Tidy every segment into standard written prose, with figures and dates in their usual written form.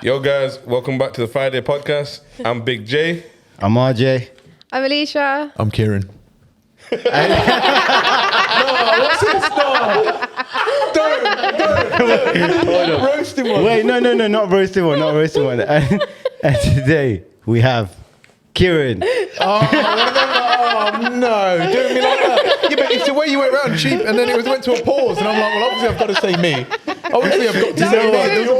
Yo guys, welcome back to the Fryday Podcast. I'm Big J. I'm RJ. I'm Alicia. I'm Kiran. What's this stuff? Don't. Roasting one. Wait, no, not roasted one, And today we have Kiran. Oh no, don't me like that. Yeah, but it's the way you went round cheap and then it went to a pause and I'm like, well, obviously I've got to say me. Obviously I've got to say me.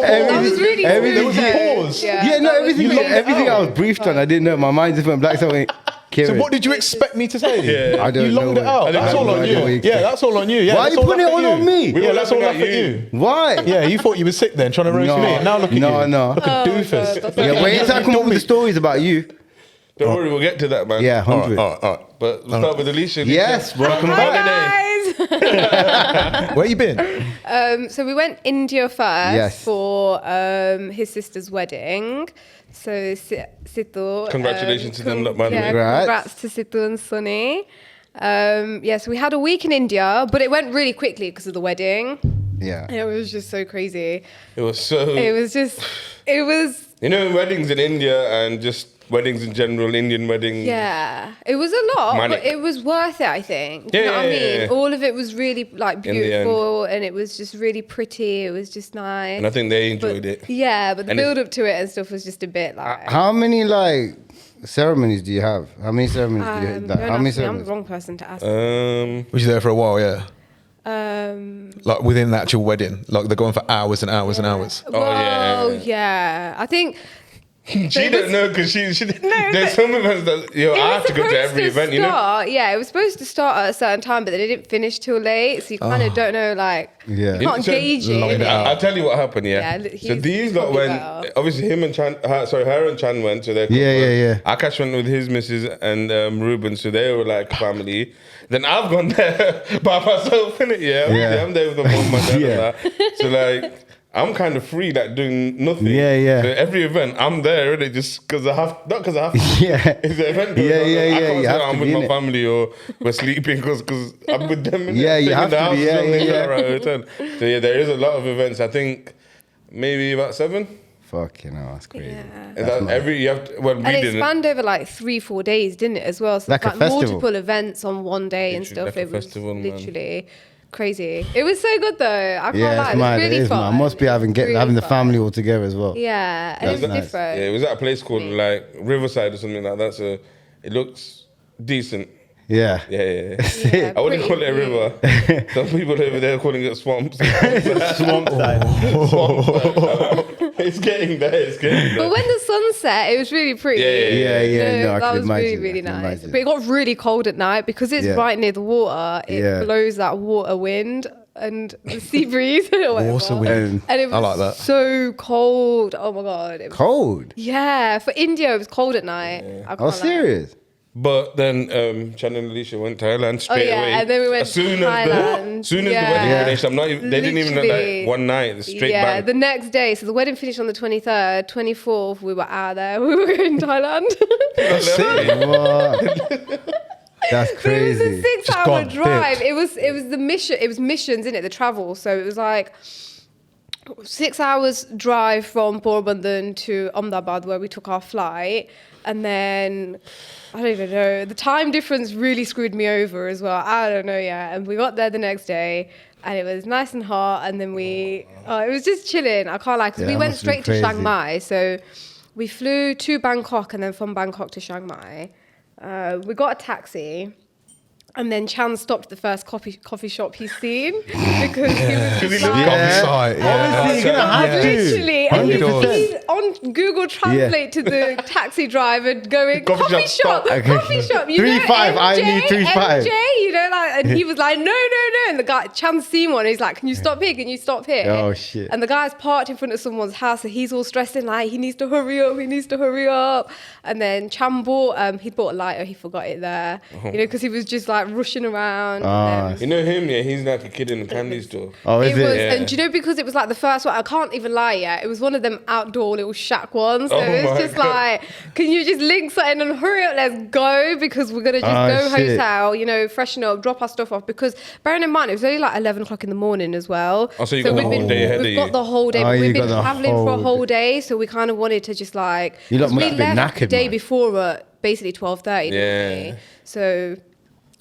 That was really There was a pause. Everything I was briefed on, I didn't know. My mind just went black. So I went, Kiran. So what did you expect me to say? Yeah. I don't You know. longed it out. That's all on you. Yeah, that's all on you. Yeah, Why are you putting it all on me? We Yeah, were that's all laughing laugh at at you. you. Why? Yeah, you thought you were sick then, trying to roast me. Now look at you. No. Like a doofus. Yeah, wait until I come up with the stories about you. Don't worry, we'll get to that, man. Yeah, 100. All right. But we'll start with Alicia. Yes, welcome Hi back. guys. Where you been? So we went India first Yes. for his sister's wedding. So Situ. Congratulations to them, look, man. Yeah, congrats to Situ and Sunny. So we had a week in India, but it went really quickly because of the wedding. Yeah. It was just so crazy. It was so... It was. You know, weddings in India and just weddings in general, Indian weddings. Yeah, it was a lot, Manic. but it was worth it, I think. Do you Yeah, know what I yeah, mean? yeah. All of it was really like In the beautiful and it was just really pretty. It was just nice. And I think they But- enjoyed it. Yeah, but the And it's- build up to it and stuff was just a bit like. How many ceremonies do you have? How many ceremonies do you have? don't How ask many me, I'm the ceremonies? wrong person to ask. Was you there for a while, yeah? Like within the actual wedding? Like they're going for hours and hours and hours? Well, yeah. yeah. I think She don't know because she there's some events that I have to go to every event, you know. Yeah, it was supposed to start at a certain time, but they didn't finish till late, so you kind of don't know, like, Yeah. you can't So, gauge long it. it out. I'll tell you what happened, Yeah, So he's these lot probably went, better. obviously her and Chan went, so they're Yeah. Akash went with his missus and Ruben, so they were like family. Then I've gone there by myself, innit? Yeah. I'm there with my mum, my dad, Yeah. and that. So like, I'm kind of free, like doing nothing. Yeah. So every event, I'm there, really, just because I have, not because I have to. Yeah. If the event goes Yeah, on, yeah, I yeah, can't you say have I'm to with be my in it. family or we're sleeping because I'm with them. innit? Yeah, you Sitting in have the to house be, as yeah, long as yeah, you're yeah. at a hotel. So yeah, there is a lot of events. I think maybe about 7. Fucking hell, that's crazy. Yeah. Is that every you have to, well, we And it didn't. spanned over like 3-4 days, didn't it, as well? So Like a festival. multiple events on one day and Literally stuff. like a It was festival, man. literally crazy. It was so good though. I can't Yeah, lie. it's It was mad. really It is fun. mad. I must be It was having really the fun. family all together as well. Yeah, and That's it was nice. different. Yeah, it was at a place called like Riverside or something like that. So it looks decent. Yeah. Yeah. Yeah, I wouldn't call it a pretty river. Some people over there are calling it swamps. Swamp side. It's getting there. But when the sun set, it was really pretty. Yeah. Yeah. No, I that can was imagine. really I can nice. imagine. But it got really cold at night because it's Yeah. right near the water. It Yeah. blows that water wind and the sea breeze or whatever. Water wind. And it was I like that. so cold. Oh my god. It was, Cold. yeah, for India it was cold at night. I can't Oh, lie. serious? But then Chan and Alicia went Thailand straight yeah, away. and then we went as soon to as Thailand. the wedding Yeah. finished. I'm not even, they didn't even Literally. like one night. Straight Yeah, back. the next day. So the wedding finished on the 23rd, 24th. We were out there. We were in Thailand. What? That's But it was a crazy. 6-hour gone drive. dipped. It was the mission. It was missions, innit? The travel. So it was like 6 hours drive from Portbandhan to Ahmedabad, where we took our flight, and then I don't even know. The time difference really screwed me over as well. I don't know. Yeah, and we got there the next day. And it was nice and hot, and then it was just chilling. I can't lie, because Yeah, we that went must have been straight to crazy. Chiang Mai. So we flew to Bangkok, and then from Bangkok to Chiang Mai. We got a taxi, and then Chan stopped the first coffee shop he's seen because he was he just looked like, Yeah. Site, Obviously, you're gonna have to. literally, and 100%. he's on Google Translate to the taxi driver going, Coffee coffee shop, shop, stop." Okay. coffee shop. You 3-5, know, I MJ, need 3-5. MJ, you know, like, and he was like, no. And the guy, Chan's seen one, he's like, can you stop here? Can you stop here? Oh, shit. And the guy's parked in front of someone's house, and he's all stressed and like, he needs to hurry up. And then Chan he bought a lighter, he forgot it there, you know, because he was just like rushing around. Ah, You know him, yeah? He's like a kid in a candy store. Oh, is It was, it? Yeah. and do you know, because it was like the first one, I can't even lie, yeah, it was one of them outdoor little little shack one. So Oh it's my just God. like, can you just link something and hurry up, let's go, because we're gonna just go shit. hotel, you know, freshen up, drop our stuff off. Because bearing in mind, it was only like 11 o'clock in the morning as well. Oh, so you got the we've whole day ahead of We've you. got the whole day. Oh, But you we've got been the traveling for a whole whole day, so we kind of wanted to just like. You lot 'cause must we have been left the knackered, day man. before at basically 12:30. Yeah. So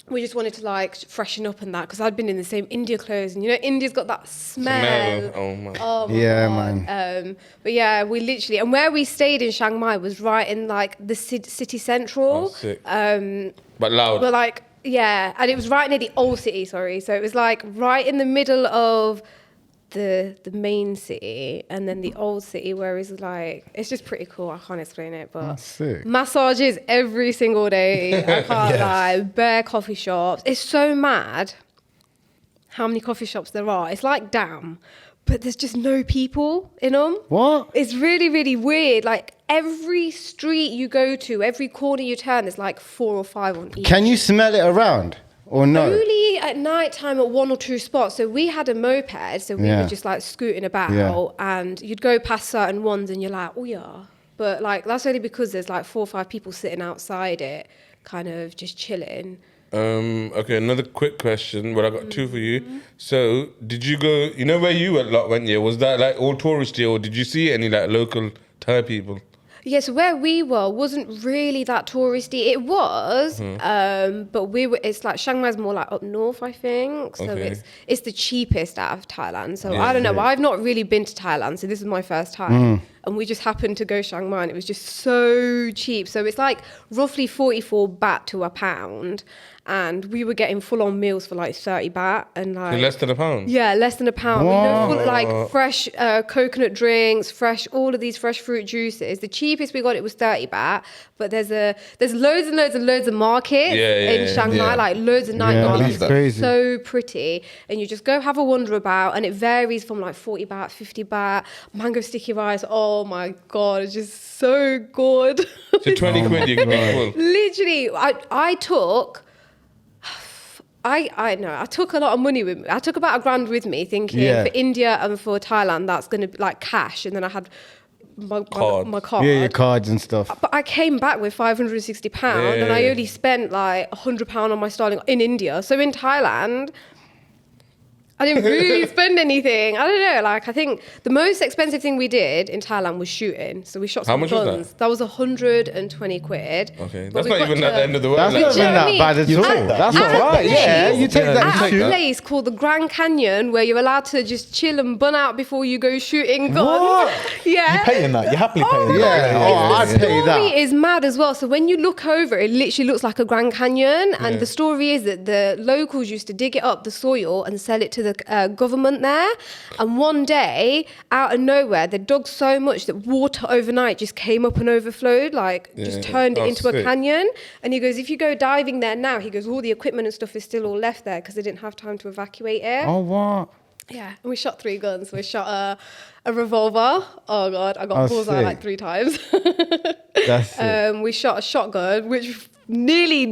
we just wanted to like freshen up and that, because I'd been in the same India clothes, and you know India's got that smell. Oh my. Oh my Yeah, God. man. But yeah, we literally, and where we stayed in Chiang Mai was right in like the city central. Oh, sick. But loud. But like, yeah, and it was right near the old city, sorry. So it was like right in the middle of the main city and then the old city, where it's like, it's just pretty cool. I can't explain it, but That's sick. massages every single day. I can't lie. Bare coffee shops. It's so mad how many coffee shops there are. It's like damn, but there's just no people in them. What? It's really, really weird. Like every street you go to, every corner you turn, there's like 4 or 5 on each. Can you smell it around or no? Only at night time at 1 or 2 spots. So we had a moped, so we Yeah. were just like scooting about, Yeah. and you'd go past certain ones and you're like, oh yeah. But like that's only because there's like 4 or 5 people sitting outside it, kind of just chilling. Okay, another quick question. Well, I got 2 for you. So, did you go? You know where you went? Yeah, was that like all touristy, or did you see any like local Thai people? Yeah, so where we were wasn't really that touristy. It was, but we were. It's like Chiang Mai's more like up north, I think. So Okay. it's the cheapest out of Thailand. So Yeah. I don't know. I've not really been to Thailand, so this is my first time. And we just happened to go Chiang Mai, and it was just so cheap. So it's like roughly 44 baht to a pound, and we were getting full on meals for like 30 baht, and So like less than a pound. yeah, less than a pound. We know full, like What? fresh coconut drinks, fresh all of these fresh fruit juices. The cheapest we got it was 30 baht, but there's loads and loads and loads of markets in yeah, Chiang Mai, yeah. like loads of night Yeah, markets. that's crazy. So pretty, and you just go have a wander about, and it varies from like 40 baht, 50 baht. Mango sticky rice. Oh my god, it's just so good. So 20 quid you can be full. Literally, I took. I know. I took a lot of money with me. I took about £1,000 with me, thinking Yeah. for India and for Thailand, that's going to be like cash. And then I had my card. Yeah, your cards and stuff. But I came back with £560 and I Yeah. only spent like £100 on my styling in India. So in Thailand, I didn't really spend anything. I don't know. Like, I think the most expensive thing we did in Thailand was shooting. So we shot How some much was guns. that? That was 120 quid. Okay, But that's we not got even to- at the end of the world. That's like, not Do you even know what I that mean? bad at You all. take that. That's You all take right. that. Yeah, you take Yeah, that. you At take a that. place called the Grand Canyon, where you're allowed to just chill and bun out before you go shooting guns. What? Yeah. You're paying that. You're happily paying Yeah. that. Oh, I'd The pay story that. is mad as well. So when you look over, it literally looks like a Grand Canyon. And the story is that the locals used to dig it up, the soil, and sell it to the government there. And one day, out of nowhere, they dug so much that water overnight just came up and overflowed, like just Yeah. turned it Oh, into a sick. canyon. And he goes, if you go diving there now, he goes, all the equipment and stuff is still all left there because they didn't have time to evacuate it. Oh, what? Yeah, and we shot 3 guns. We shot a revolver. Oh god, I got Oh, bullseye sick. like 3 times. That's it. We shot a shotgun, which nearly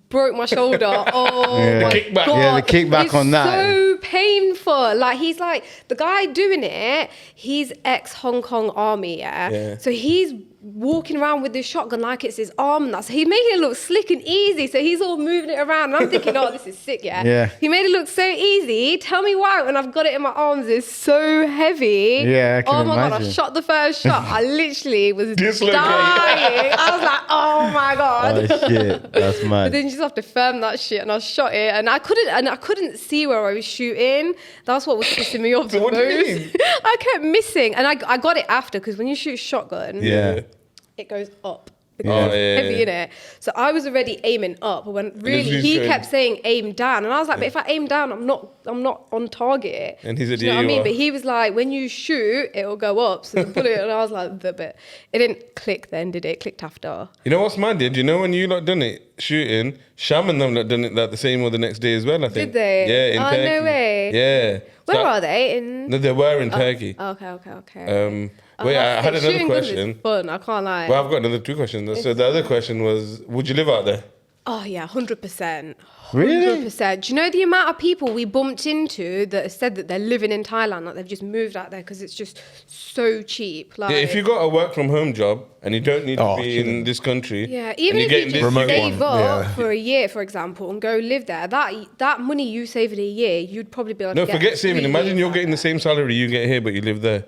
broke my shoulder. Oh Yeah. my The kickback. god! Yeah, the kickback It's on that. So painful. Like he's like the guy doing it. He's ex Hong Kong army. Yeah. So he's walking around with this shotgun like it's his arm. And that's he's making it look slick and easy. So he's all moving it around. And I'm thinking, oh, this is sick. Yeah. He made it look so easy. Tell me why when I've got it in my arms, it's so heavy. Yeah, I can oh my god! I imagine. shot the first shot. I literally was Dislocated. dying. I was like, oh my god. Oh, shit. That's But mad. then you just have to firm that shit, and I shot it, and I couldn't see where I was shooting. That's what was pissing me off So the what do you most. mean? I kept missing, and I got it after because when you shoot shotgun, Yeah. it goes up. Oh, Because it's yeah, heavy yeah. in it. So I was already aiming up when really he's he going- kept saying aim down. And I was like, but if I aim down, I'm not on target. And he said, Do you know yeah, what I you mean? are. But he was like, when you shoot, it'll go up. So the bullet, and I was like, but it didn't click then, did it? It clicked after. You know what's mad? Did you know when you lot done it shooting? Sham and them lot done it like the same or the next day as well. I think. Did they? Yeah, in Oh, Turkey. no way. Yeah. Where So- are they? In No, they were in Turkey. Okay. Wait, I had another Shooting guns is question. fun. I can't lie. Well, I've got another 2 questions. So the other question was, would you live out there? Oh yeah, 100%. Really? 100%. Do you know the amount of people we bumped into that have said that they're living in Thailand, like they've just moved out there because it's just so cheap? Like, Yeah, if you got a work from home job and you don't need to Oh, be in this country, yeah, and even you're if getting you this, just remote save one, up yeah. for a year, for example, and go live there, that money you save in a year, you'd probably be able no, to get forget saving. 3 Imagine years you're out getting the there. same salary you get here, but you live there.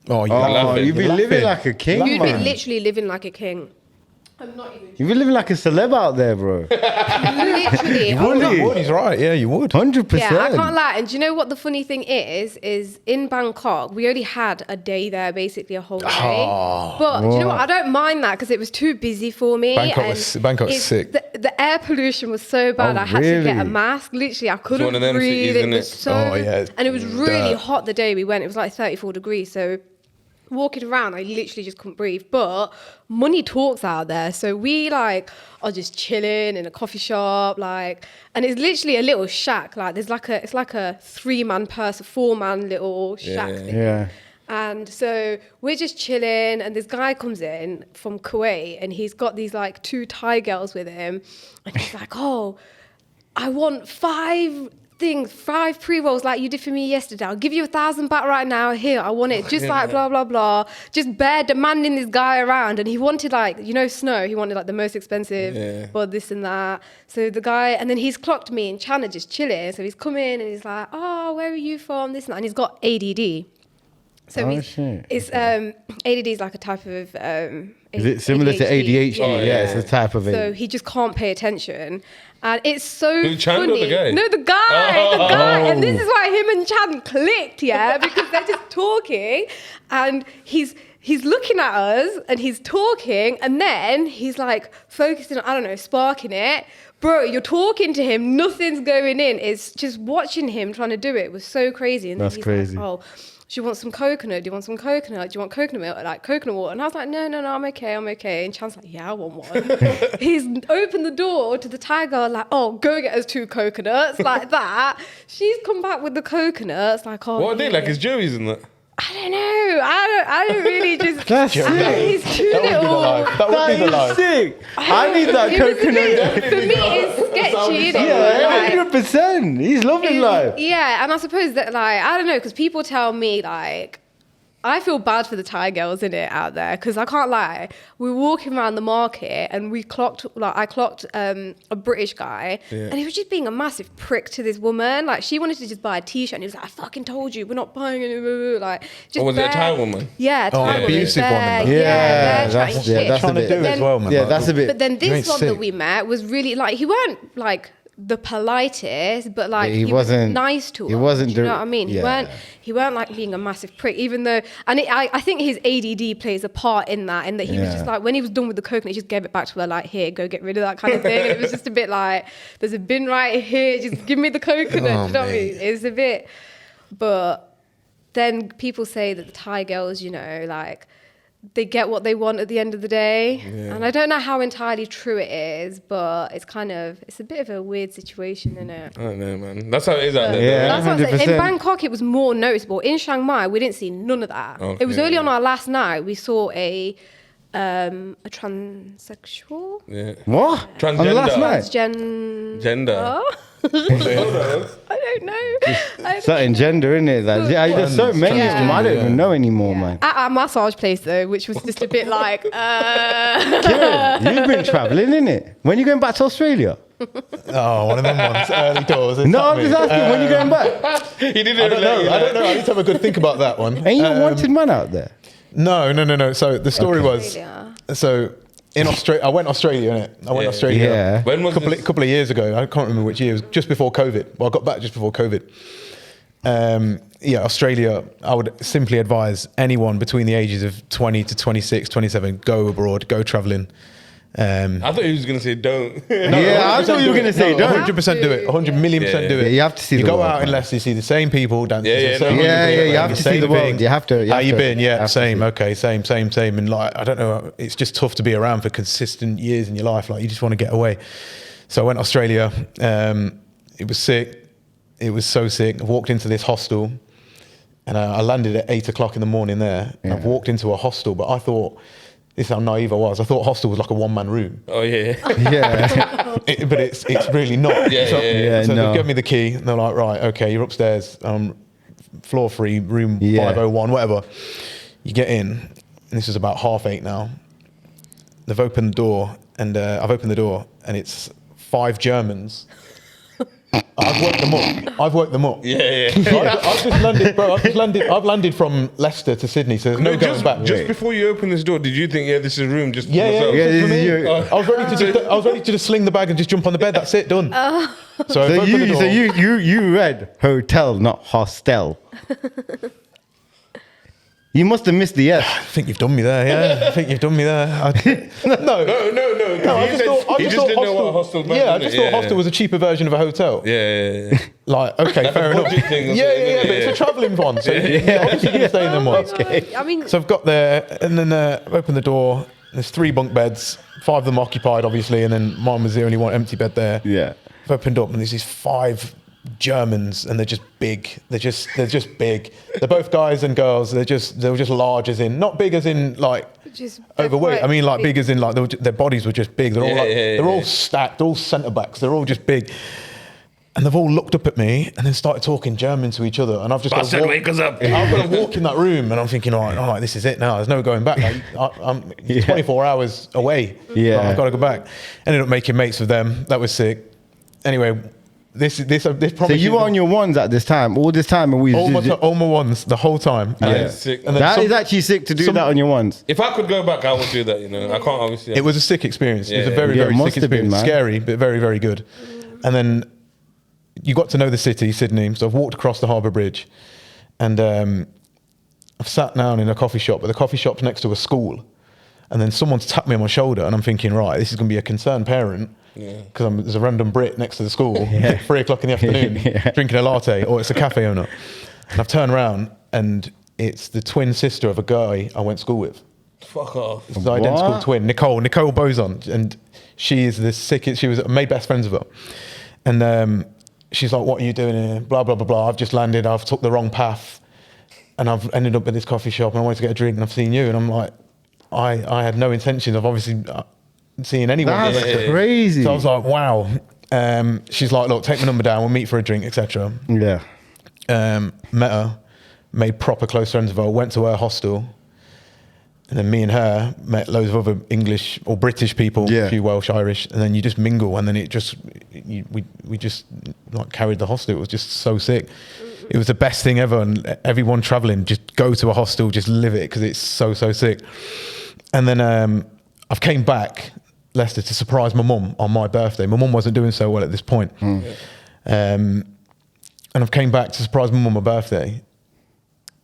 Oh, you Oh, you'd be living like a king, You'd be man. literally living like a king. I'm not even You'd be living like a celeb out there, bro. literally. You I'm would. not- You would, he's right. Yeah, you would. 100%. Yeah, I can't lie. And do you know what the funny thing is in Bangkok, we only had a day there, basically a whole day. But do you know what? I don't mind that because it was too busy for me. Bangkok's it's- sick. The air pollution was so bad. Oh, I had to get a really? mask. Literally, I couldn't one of them breathe. cities, It was innit? so, Oh, yeah, it's and it was really dirt. hot the day we went. It was like 34 degrees. So walking around, I literally just couldn't breathe. But money talks out there, so we like are just chilling in a coffee shop, like, and it's literally a little shack. Like there's like it's like a 3-man purse, a 4-man little shack thing. Yeah. And so we're just chilling, and this guy comes in from Kuwait, and he's got these like 2 Thai girls with him, and he's like, "Oh, I want 5 pre-rolls like you did for me yesterday. I'll give you 1,000 baht right now. Here, I want it. Just like blah blah blah. Just bare demanding this guy around, and he wanted like Snow. He wanted like the most expensive, but this and that. So the guy, and then he's clocked me in China just chilling. So he's come in and he's like, "Oh, where are you from?" This and that, and he's got ADD. So Oh, shit. it's ADD is like a type of Is it similar to ADHD? Oh, yeah, it's a type of so it. he just can't pay attention, and it's so Who, Chan or funny. the guy? No, the guy, and this is why him and Chan clicked, yeah, because they're just talking, and he's looking at us and he's talking, and then he's like focusing on, I don't know, sparking it. Bro, you're talking to him, nothing's going in. It's just watching him trying to do it was so crazy. And then That's he's crazy. Like, oh, do you want some coconut? Do you want some coconut? Do you want coconut milk? Like coconut water? And I was like, no, I'm okay. And Chan's like, yeah, I want one. He's opened the door to the Thai girl, like, oh, go get us 2 coconuts, like that. She's come back with the coconuts, like, oh. What are they yeah. like? Is Joey's in that? I don't know. I don't really just. That's I don't know, sick. he's too That would be the little. life. That would That be the is life. sick. I need that It was a coconut. bit- For me, it's sketchy, innit? Yeah, Like, 100%. He's loving life. yeah, and I suppose that, like, I don't know, because people tell me, like, I feel bad for the Thai girls in it out there, because I can't lie. We were walking around the market and I clocked a British guy, and he was just being a massive prick to this woman. Like, she wanted to just buy a t-shirt, and he was like, I fucking told you, we're not buying it. Like, just Or was it a bare- Thai woman? Yeah, Thai woman. abusive woman, Bare- though. bare that's chatting shit. a Trying to bit. do Then- as well, man. Yeah, Like, that's a bit. But then You this ain't one that sick. we met was really, like, he weren't like the politest, but like He he wasn't- was nice to us. he wasn't Do you know dir- what I mean? yeah. He weren't like being a massive prick, even though, and I think his ADD plays a part in that, in that he was Yeah. just like, when he was done with the coconut, he just gave it back to her, like, here, go get rid of that kind of thing. And it was just a bit like, there's a bin right here, just give me the coconut. Do you know what I mean? It's a bit, but then people say that the Thai girls, like, they get what they want at the end of the day. And I don't know how entirely true it is, but it's a bit of a weird situation, isn't it? I don't know, man. That's how it is out there. Yeah. though, That's what I'm saying. 100%. In Bangkok, it was more noticeable. In Chiang Mai, we didn't see none of that. Okay. It was only on our last night we saw a transsexual, Yeah. What? Transgender. On the last night? Gender. I don't know. I don't- Certain gender, isn't it? Like, yeah, there's so many of them. I don't even know anymore, man. At our massage place though, which was just a bit like, Kiran, you've been traveling, innit? When you going back to Australia? Oh, one of them ones. Early doors. No, I'm just asking. When you going back? He didn't I don't know. relate. I don't know. I need to have a good think about that one. Ain't you a wanted man out there? No. So the story was, Australia. so in Australia, I went Australia, innit? I went Australia. Yeah. When was this? couple of years ago. I can't remember which year. It was just before COVID. Well, I got back just before COVID. Australia, I would simply advise anyone between the ages of 20 to 26, 27, go abroad, go traveling. I thought he was going to say don't. Yeah, I thought you were going to say don't. 100% do it. 100 million percent do it. Yeah, you have to see You the go world, out man. unless you see the same people dancing. Yeah, to the yeah, same no, Yeah, music, you have the to see same the world. thing. You have to. How you to. been? You Yeah, have to same. see. Okay, same. And like, I don't know. It's just tough to be around for consistent years in your life. Like, you just want to get away. So I went to Australia. It was sick. It was so sick. I walked into this hostel, and I landed at 8 o'clock in the morning there. Yeah. I've walked into a hostel, but I thought this is how naive I was. I thought hostel was like a one-man room. Oh yeah. Yeah. But it's really not. Yeah, so yeah. so no. they give me the key and they're like, right, okay, you're upstairs, floor 3, room Yeah. 501, whatever. You get in, and this is about 8:30 now. They've opened the door, and I've opened the door, and it's 5 Germans. I've worked them up. Yeah. I've just landed, bro. I've landed from Leicester to Sydney, so there's no going back. Just before you open this door, did you think, this is room just for Yeah, myself? Yeah, just for this is me. you. I was ready to just sling the bag and just jump on the bed. That's it, done. So I've So opened the you, door. so you read hotel, not hostel. You must have missed the S. I think you've done me there. Yeah, I think you've done me there. No. No. I just thought didn't know what hostel meant. Yeah, I didn't just it? thought hostel was a cheaper version of a hotel. Yeah. Like, okay, Like a fair enough. budget thing or Yeah, something, but yeah. it's a travelling one, so you're obviously going to stay in them ones. I mean, So I've got there, and then I've opened the door. There's 3 bunk beds, 5 of them occupied, obviously, and then mine was the only one empty bed there. Yeah. I've opened up, and there's these 5 Germans, and they're just big. They're just big. They're both guys and girls. They were just large, as in not big as in like just overweight. I mean, like big as in like their bodies were just big. They're all they're all yeah. stacked, all centre backs. They're all just big. And they've all looked up at me and then started talking German to each other. And I've just got to Bastard, walk, wake us up. I've got to walk in that room, and I'm thinking, all right, this is it now. There's no going back. I'm 24 hours away. Yeah. Like, I've got to go back. Ended up making mates with them. That was sick. Anyway, this So promise you were on your ones at this time, all this time, and we. all my ones the whole time. And Yeah. then- That's sick. and then That some- is actually sick to do some- that on your ones. If I could go back, I would do that. I can't obviously. It was a sick experience. It was a Yeah. very, Yeah, it very must sick have been, experience. man. Scary, but very, very good. And then you got to know the city, Sydney. So I've walked across the Harbour Bridge, and I've sat down in a coffee shop, but the coffee shop's next to a school. And then someone's tapped me on my shoulder, and I'm thinking, right, this is going to be a concerned parent. Because there's a random Brit next to the school at 3 o'clock in the afternoon drinking a latte, or it's a cafe owner. And I've turned around, and it's the twin sister of a guy I went to school with. Fuck off. It's the identical What? twin, Nicole Boson, and she is the sickest. She was I made best friends with her, and she's like, "What are you doing here?" Blah blah blah blah. I've just landed. I've took the wrong path, and I've ended up at this coffee shop, and I wanted to get a drink, and I've seen you, and I'm like, I had no intention of obviously seeing anyone. That's crazy. So I was like, wow. She's like, look, take my number down. We'll meet for a drink, etc. Yeah. Met her, made proper close friends with her. Went to her hostel. And then me and her met loads of other English or British people, Yeah. a few Welsh, Irish, and then you just mingle, and then it just we just like carried the hostel. It was just so sick. It was the best thing ever, and everyone traveling, just go to a hostel, just live it because it's so sick. And then I've came back Leicester to surprise my mum on my birthday. My mum wasn't doing so well at this point, and I've came back to surprise my mum on my birthday.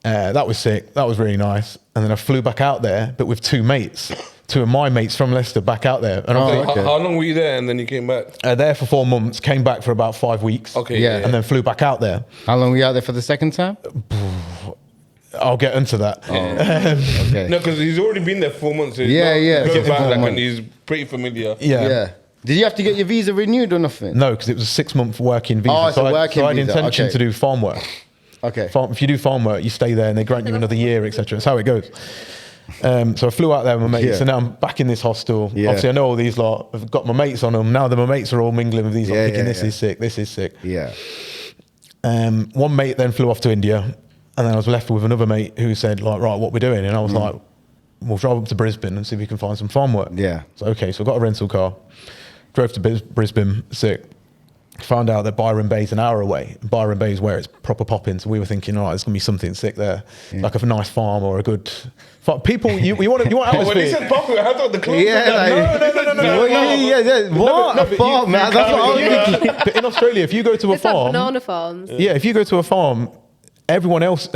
That was sick. That was really nice. And then I flew back out there, but with 2 mates, 2 of my mates from Leicester back out there. And I was Oh, like, okay. How long were you there and then you came back? there for 4 months, came back for about 5 weeks. Okay. Yeah. And then flew back out there. How long were you out there for the second time? I'll get into that. Okay. No, because he's already been there 4 months. So Yeah, yeah. Go Get back, 4 like, months. and he's pretty familiar. Yeah. Did you have to get your visa renewed or nothing? No, because it was a 6-month working visa. Oh, it's a working so I had visa, intention okay. to do farm work. Okay. If you do farm work, you stay there and they grant you another year, etc. That's how it goes. So I flew out there with my mates, Yeah. and now I'm back in this hostel. Yeah. Obviously, I know all these lot. I've got my mates on them. Now that my mates are all mingling with these, Yeah, I'm thinking, yeah, this yeah. is sick, this is sick. Yeah. One mate then flew off to India, and then I was left with another mate who said, like, right, what we're doing? And I was like, we'll drive up to Brisbane and see if we can find some farm work. Yeah. So, okay, so I got a rental car, drove to Brisbane, sick. Found out that Byron Bay's an hour away. Byron Bay is where it's proper popping. So we were thinking, all right, there's going to be something sick there. Like a nice farm or a good... People, you want Oh, when he atmosphere. said popular, I thought the clothes. Yeah, like, No. What? A farm, man. That's what I was thinking. But in Australia, if you go to a It's like farm... banana farms. Yeah, if you go to a farm, everyone else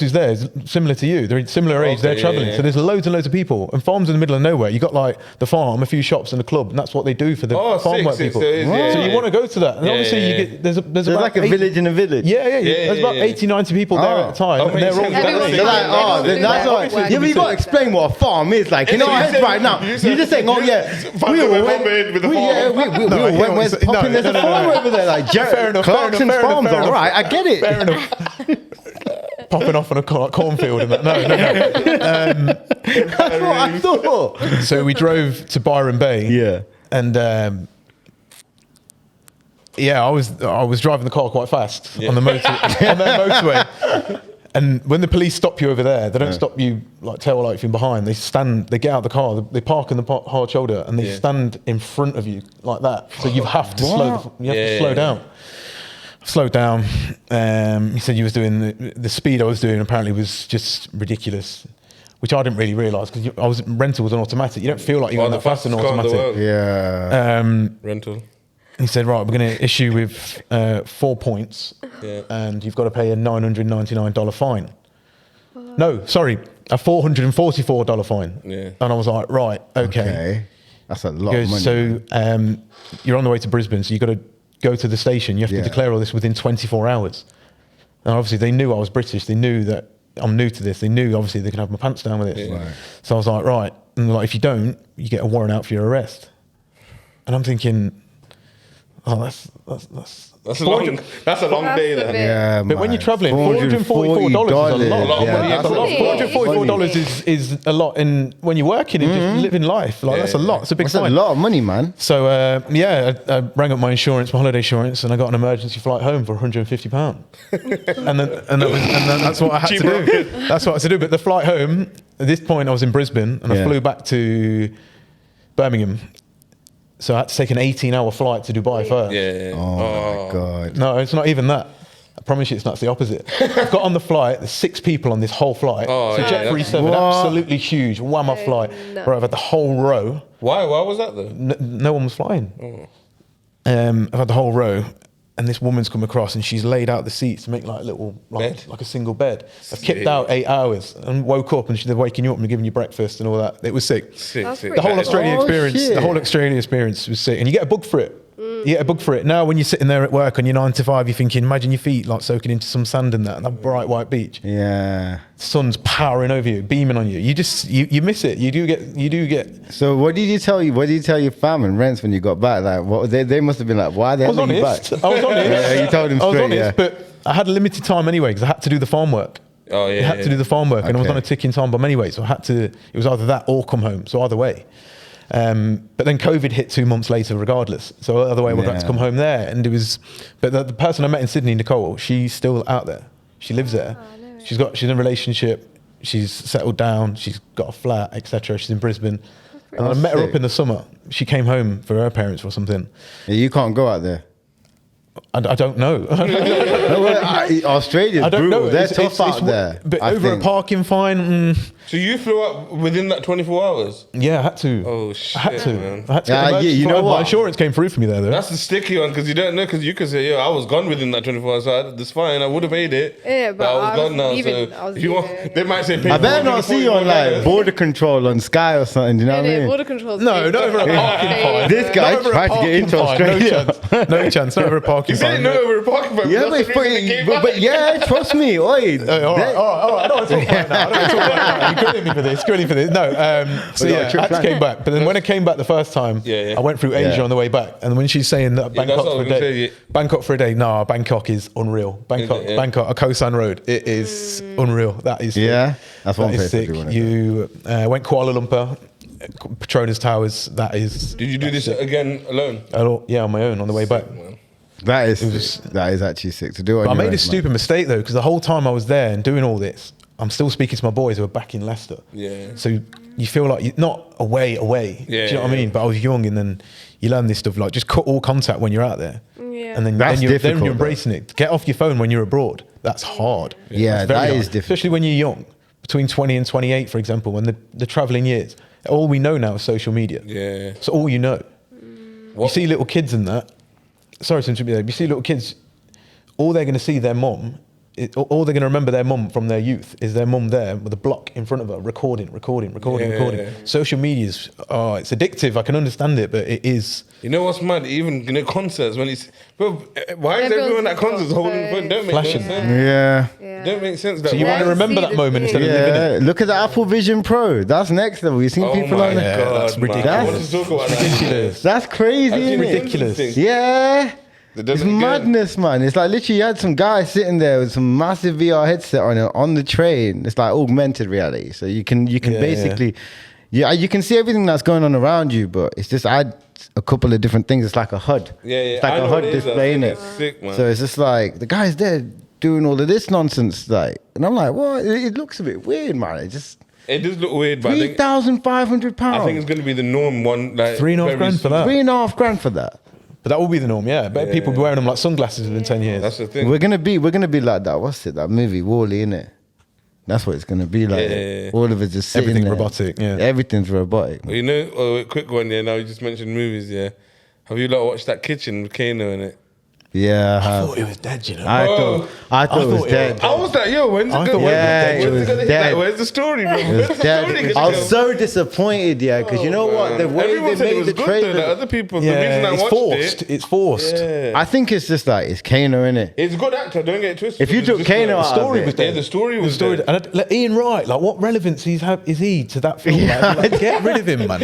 is there is similar to you. They're in similar age. Okay, They're traveling. yeah. So there's loads and loads of people. And farms in the middle of nowhere. You got like the farm, a few shops, and a club, and that's what they do for the farm sick, work sick. people. So, it's- yeah, So you yeah. want to go to that. And Yeah, obviously, yeah, you yeah. get there's There's about like a 80 village in a village. Yeah. Yeah, There's about yeah. 80, 90 people there Oh. at the time, Oh, and they're all makes sense. Everyone's They're like, Yeah, oh, yeah, that's yeah. what. Yeah, Yeah, but you got to explain what a farm is like. In So our you heads said- right now, you you're said- just saying, oh yeah, we all went with the we No, all went. Where's no, popping? There's a no, farm no. over there, like Fair enough, Clarkson's fair enough, farms. fair All enough. right, I get it. Fair enough. popping off on a cornfield and that. No. That's what I thought. So we drove to Byron Bay. Yeah. And I was driving the car quite fast on the motorway. And when the police stop you over there, they don't stop you like tail light from behind. They get out of the car, they park in the hard shoulder, and they stand in front of you like that. So you have to slow down. Slowed down. He said you was doing the speed I was doing apparently was just ridiculous, which I didn't really realise because rental was an automatic. You don't feel like you're going that fast in automatic. Yeah. Rental. He said, right, we're going to issue with 4 points, and you've got to pay a $999 fine. No, sorry, a $444 fine. Yeah. And I was like, right, okay. That's a lot of money. So you're on the way to Brisbane, so you've got to go to the station. You have to declare all this within 24 hours. And obviously they knew I was British. They knew that I'm new to this. They knew, obviously, they can have my pants down with it. Yeah. Right. So I was like, right. And like, if you don't, you get a warrant out for your arrest. And I'm thinking... Oh, that's a long day then. Yeah, but when man. you're traveling, $444 is a lot. That's a lot. $444 is a lot when you're working and just living life. Like that's a lot. It's a big That's fine. a lot of money, man. So I rang up my insurance, my holiday insurance, and I got an emergency flight home for £150. and then that's what I had to do. That's what I had to do. But the flight home, at this point, I was in Brisbane, and I flew back to Birmingham. So I had to take an 18-hour flight to Dubai first. Yeah. Oh my God. No, it's not even that. I promise you it's not the opposite. I've got on the flight, there's 6 people on this whole flight. Oh, so yeah, Jet 37, absolutely huge, one-off flight, no. where I've had the whole row. Why was that though? No one was flying. I've had the whole row, and this woman's come across and she's laid out the seats to make like a little, like a single bed. I've kept out 8 hours and woke up and they're waking you up and giving you breakfast and all that. It was sick. The whole Australian experience was sick, and you get a bug for it. You get a bug for it. Now when you're sitting there at work on your 9 to 5, you're thinking, imagine your feet like soaking into some sand and that bright white beach. Yeah. Sun's powering over you, beaming on you. You miss it. You do get. So what did you tell your fam and rents when you got back? Like, what they must have been like, why the hell are you back? I was honest. Yeah, you told him straight. I was honest, but I had a limited time anyway because I had to do the farm work. Oh yeah. You had to do the farm work, and I was on a ticking time bomb anyway. So I had to. It was either that or come home. So either way. But then COVID hit 2 months later, regardless. So other way, we got to come home there, and it was. But the person I met in Sydney, Nicole, she's still out there. She lives there. She's in a relationship. She's settled down. She's got a flat, etc. She's in Brisbane, and I met her up in the summer. She came home for her parents or something. Yeah, you can't go out there. I don't know. Australia's I don't brutal. know. They're tough out there. But I over think. a parking fine. So you flew up within that 24 hours? Yeah, I had to. Oh shit, I had to. man. I had to get an emergency you know flight. what? My insurance came through for me there, though. That's the sticky one because you don't know, because you could say, I was gone within that 24 hours. So that's fine. I would have paid it. Yeah, but I was I gone was now. leaving- So I was if you want, leaving. they might say, I better not see you on like border control on Sky or something. Do you know what I mean? Border control. No, not over a parking fine. This guy Not over a tried to get into parking fine. Australia. No chance. Not over a parking You didn't fine. know over a parking fine. Yeah, That's the reason they came back. but yeah, trust me. Oi, All right. I don't want to talk about it now. I don't want to talk about it now. You couldn't me for this. Couldn't for this. No. So got a yeah, trip I planned. came back. But then when I came back the first time, Yeah. I went through Asia Yeah. on the way back. And when she's saying that Yeah, that's Bangkok what I for a was gonna day, say, yeah. Bangkok for a day. No, Bangkok is unreal. Bangkok, Yeah. Bangkok, a Koh San Road. It is unreal. That is sick. Yeah, that's one That is place I sick. do wanna go. You went Kuala Lumpur, Petronas Towers. That is. Did you do this again alone? Yeah, on my own on the way back. that is actually sick to do. But I made a stupid mistake though, because the whole time I was there and doing all this, I'm still speaking to my boys who are back in Leicester. Yeah. So you feel like you're not away. Yeah, Do you know what I yeah. mean? But I was young, and then you learn this stuff like just cut all contact when you're out there. Yeah. And then, That's you're difficult, embracing it. Get off your phone when you're abroad. That's hard. Yeah, It's very that hard. is difficult. Especially when you're young, between 20 and 28, for example, when the traveling years. All we know now is social media. Yeah. So all you know. You see little kids in that. Sorry to interrupt you there. You see little kids, all they're going to see their mum, all they're going to remember their mum from their youth is their mum there with a block in front of her, recording. Yeah. Social media's, it's addictive. I can understand it, but it is. You know what's mad? Even concerts, when it's, bro, why is Everyone's everyone at concerts got holding the phone? Don't make no Flashing. sense. Yeah. Don't make sense. That So you way. want to remember that moment instead of living it. Yeah, look at the Apple Vision Pro. That's next level. You seen Oh people my on there? God, that's man. ridiculous. I want to talk about that. Ridiculous. That's crazy, I've seen isn't it? ridiculous. things. Yeah. They done It's it again. madness, man. It's like literally you had some guy sitting there with some massive VR headset on the train. It's like augmented reality. So you can basically, you can see everything that's going on around you, but it's just add a couple of different things. It's like a HUD. Yeah. It's like I a know HUD what it is. displaying it. It's sick, man. So it's just like the guy's there doing all of this nonsense, like, and I'm like, what? It looks a bit weird, man. It just It does look weird, but £3,500. I think it's going to be the norm. One like $3.5 grand for that. $3,500 for that. But that will be the norm, yeah. But people be wearing them like sunglasses within 10 years. That's the thing. We're gonna be like that. What's it? That movie Wall-E, innit? That's what it's gonna be like. Yeah. All of it just sitting Everything there. robotic, yeah. Everything's robotic. You know, a quick one. Yeah. Now you just mentioned movies. Yeah. Have you like watched that Kitchen with Kano in it? Yeah, I thought it was dead, you know. I thought it was dead. I was like, yo, when's it I going? thought it was dead. Where's the story, bro? It Where's was the dead. story? I was so disappointed, yeah, because you know what? The way Everyone they said it made was the good trailer. though. Like other people, the Yeah, reason I it's watched forced. it. It's forced. Yeah. I think it's just like it's Kano, innit? It's a good actor. Don't get it twisted. If you It's took just Kano like- out The story of was it. dead. Yeah, the story was story, dead. and like, Ian Wright, like what relevance is he to that film? Like, get rid of him, man.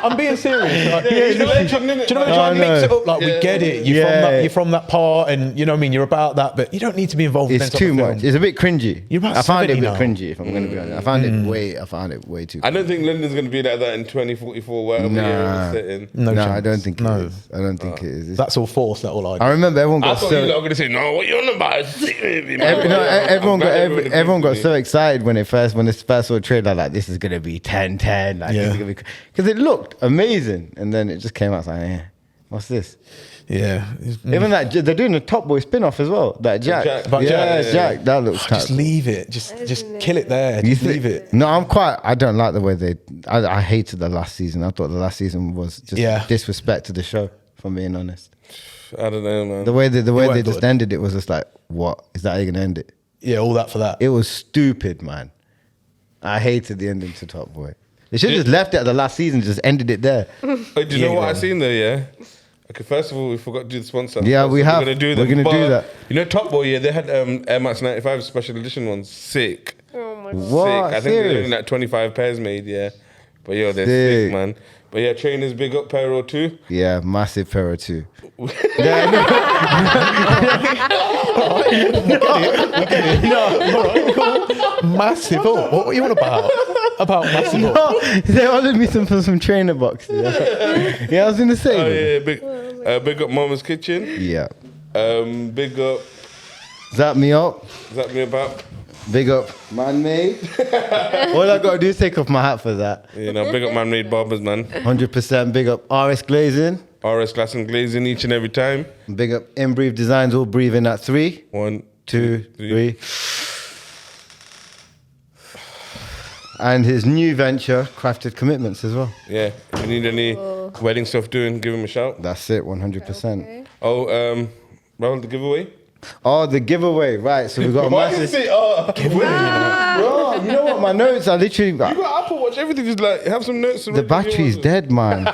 I'm being serious. Like, Yeah, he's do you know a legend, innit? do you know when Oh, you try and mix no. it up? Like we get it. You're from that part, and you know what I mean. You're about that, but you don't need to be involved. in It's that too type of much. film. It's a bit cringy. You're about I found it a 70 bit now. cringy, if I'm going to be honest. I found it way too. I don't think London's going to be like that in 2044, whatever year Nah. it's set in. No, No, chance. I don't think No. it is. I don't think it is. It's- That's all forced. That all I remember everyone I got thought so. you lot were going to say, no, what you on about? It's a sick movie, man. Everyone got I'm glad everyone got agreed so with me. excited when this first saw a trailer, like this is gonna be 10-10, like Yeah. because it looked amazing, and then it just came out like, what's this? Yeah. Even that they're doing a Top Boy spin-off as well. That Jack, About yeah, Jack, Jack, that looks Just kind leave it. Just kill it there. Just leave it. No, I don't like the way I hated the last season. I thought the last season was just disrespect to the show, if I'm being honest. I don't know, man. The way they weren't just good. ended it was just like, what is that? How you gonna end it? Yeah, all that for that. It was stupid, man. I hated the ending to Top Boy. They should have just left it at the last season, just ended it there. Hey, do you know Yeah, what I man. seen there, yeah? Okay, first of all, we forgot to do the sponsor. Yeah, we have. We're We're gonna do that. You know, Top Boy, yeah, they had Air Max 95 special edition ones. Sick. Oh my god. What? Sick. I think they're Serious? only like 25 pairs made, yeah. But yeah, they're Sick. sick, man. But yeah, trainers, big up Pyro too. Yeah, massive Pharaoh too. Massive. Oh, what were you on about? About massive. Oh. They ordered me some trainer boxes. Yeah, I was in the same. Oh yeah, big up Mama's Kitchen. Yeah. Big up, Zap me up. is that me about? Big up Man Made. All I gotta do is take off my hat for that. You know, big up Man Made Barbers, man. 100% big up RS Glazing. RS Glass and Glazing each and every time. Big up In Breathe Designs, all breathing at 3, 1, 2, 3. And his new venture, Crafted Commitments as well. Yeah, if you need any wedding stuff doing, give him a shout. That's it, 100%. Okay. Oh, Rahul, the giveaway? Oh, the giveaway, right. So we got a Why you massive. say, oh, giveaway? Bro, you know what? My notes are literally. You got Apple Watch, everything, just like, have some notes. The battery's dead, man.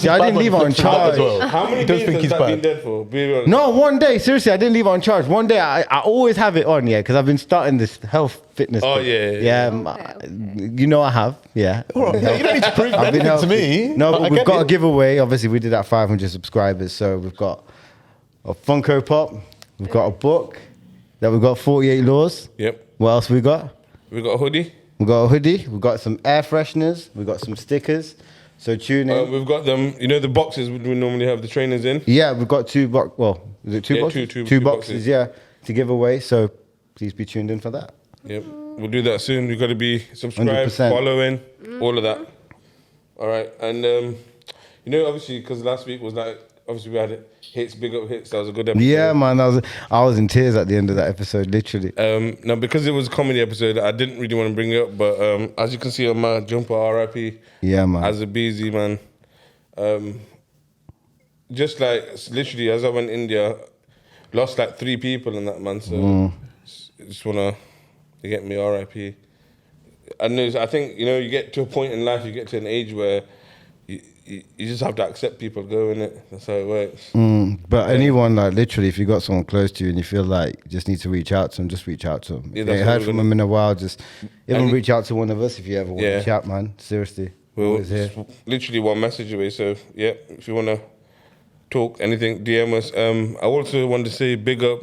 See, I didn't leave it on charge. How many He does days think has he's that been bad. dead for? Be honest. No, one day, seriously, I didn't leave it on charge. One day, I always have it on, yeah, because I've been starting this health fitness. Oh, thing. yeah. You know I have, yeah. All right, you don't need to prove I've been anything to healthy. me. No, I but we've get got a it. giveaway. Obviously, we did at 500 subscribers, so we've got a Funko Pop, we've got a book, that we've got 48 laws. Yep. What else we got? We got a hoodie. We got a hoodie, we got some air fresheners, we got some stickers. So tune in. We've got them, you know, the boxes we normally have the trainers in. Yeah, we've got two box. Well, is it two Yeah, boxes? two boxes, boxes. yeah, to give away. So please be tuned in for that. Yep. We'll do that soon. We've got to be subscribed, 100%. following, all of that. All right. And, you know, obviously, because last week was like, obviously we had hits, big up hits. That was a good episode. Yeah, man, I was in tears at the end of that episode, literally. Now, because it was a comedy episode, I didn't really want to bring it up, but as you can see on my jumper, RIP, Yeah, man. as a busy man. Just like literally, as I went India, lost like 3 people in that, man. So just wanna get me RIP. I think you know you get to a point in life, you get to an age where you just have to accept people go, innit? That's how it works. But anyone, like, literally, if you got someone close to you and you feel like you just need to reach out to them, just reach out to them. Yeah, If that's you what heard we're from gonna- them in a while, just even And- reach out to one of us if you ever want Yeah. to chat, man. Seriously. We're Always here. literally one message away. So yeah, if you wanna talk, anything, DM us. I also wanted to say big up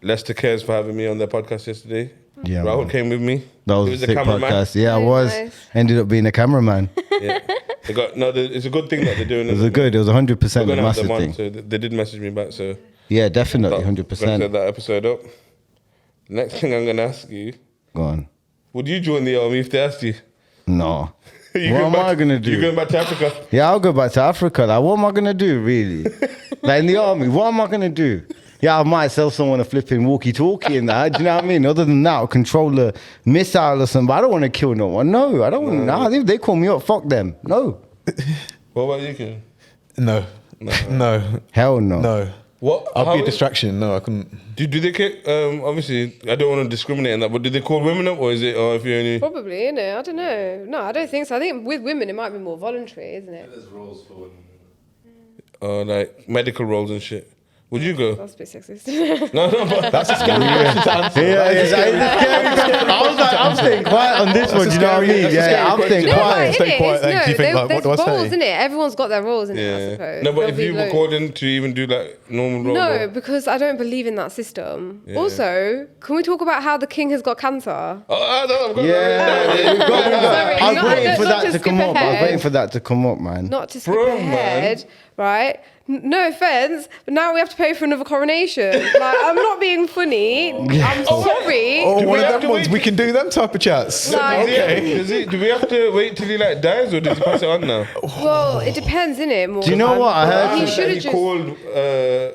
Leicester Cares for having me on their podcast yesterday. Yeah, Rahul man. came with me. That was He a sick cameraman. podcast. Yeah, I Very was. nice. Ended up being a cameraman. Yeah. It's a good thing that they're doing. It was It was 100% We're a gonna have massive them on, thing. so they did message me back. So Yeah, definitely, we're gonna set 100%. that episode up. Next thing I'm gonna ask you: Go on. would you join the army if they asked you? No. You What going am back- I gonna do? You going back to Africa? Yeah, I'll go back to Africa. Like, what am I gonna do, really? Like in the army, what am I gonna do? Yeah, I might sell someone a flipping walkie-talkie and that. Do you know what I mean? Other than that, I'll control a missile or something. But I don't want to kill no one. No, I don't want. Nah, if they call me up, fuck them. No, What about you, Kiran? No. No. hell no. No. What? I'll how- be a distraction. No, I couldn't. Do they kick? Obviously, I don't want to discriminate on that, but do they call women up, or is it? Or if you only? Probably, innit? I don't know. No, I don't think so. I think with women it might be more voluntary, isn't it? There's roles for women. Like medical roles and shit. Would you go? That's a bit sexist. No, but That's a scary question to answer. Yeah, it's scary. I was like, I'm staying quiet on this one. Do you know what I mean? that's a Yeah, scary I'm staying question. No, quiet. like, Stay innit? quiet It's- then. Do you think, like, what there's do I say? roles, innit? Everyone's got their roles, innit, I yeah. suppose. No, but There'll if be you were loads. called in to even do like normal role, No, because I don't believe in that system. Yeah. Also, can we talk about how the king has got cancer? I don't. I've got Yeah, we've got. Sorry, I was not- waiting for not that to to come skip up. I was ahead. waiting for that to come up, man. Not to skip Bro, ahead, right? No offense, but now we have to pay for another coronation. Like, I'm not being funny. I'm sorry. Oh, Do one we of have them to ones. wait? We can do them type of chats. Like- Do we have to wait till he like dies, or does he pass it on now? Well, it depends, innit? More Do you know than- what I heard? He He should have just called.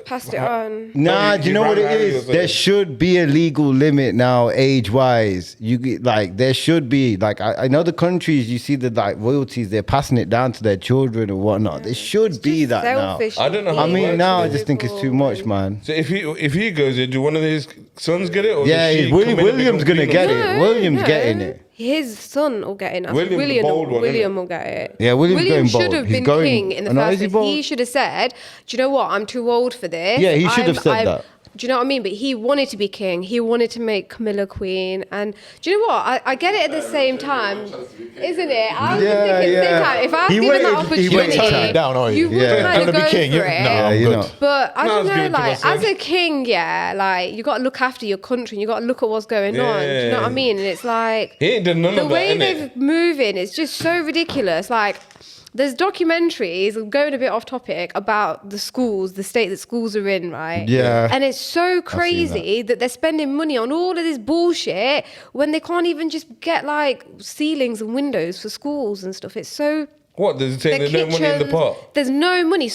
passed it on. Nah, No, do you you know what ran it Harry or is? something. There should be a legal limit now, age-wise. You get, like, there should be. Like, I know the countries, you see the like royalties, they're passing it down to their children or whatnot. There should be Just that selfish. now. I don't know how I it mean, works, now I though. just think it's too much, man. So if he goes, do one of his sons get it? Or Yeah, does she William- come in and William's become gonna queen get or it. something? William's getting it. His son will get it. Now. William, the William, bold one, William innit? will get it. Yeah, William's William going bold. should have He's been going- king in the No, is first he place. bold? He should have said, "Do you know what? I'm too old for this." Yeah, he should have said that. Do you know what I mean? But he wanted to be king. He wanted to make Camilla queen. And do you know what? I get it at the same time, isn't it? I was Yeah, thinking at the yeah. same time. If I was He given that waited- he opportunity, waited You don't turn it down, are you? you would Yeah. kind Gonna of be go king. for You, it. no, Yeah, I'm you good. know. But I No, don't it's know, given to my like son. as a king, yeah, like you got to look after your country and you got to look at what's going on. Do you know what I Yeah. mean? And it's like He ain't done none the of that, way innit? they're moving is just so ridiculous. Like there's documentaries going a bit off topic about the schools, the state that schools are in, right? Yeah. And it's so crazy that they're spending money on all of this bullshit when they can't even just get like ceilings and windows for schools and stuff. It's so What? Does it say their there's no money in the kitchens, pot? There's no money.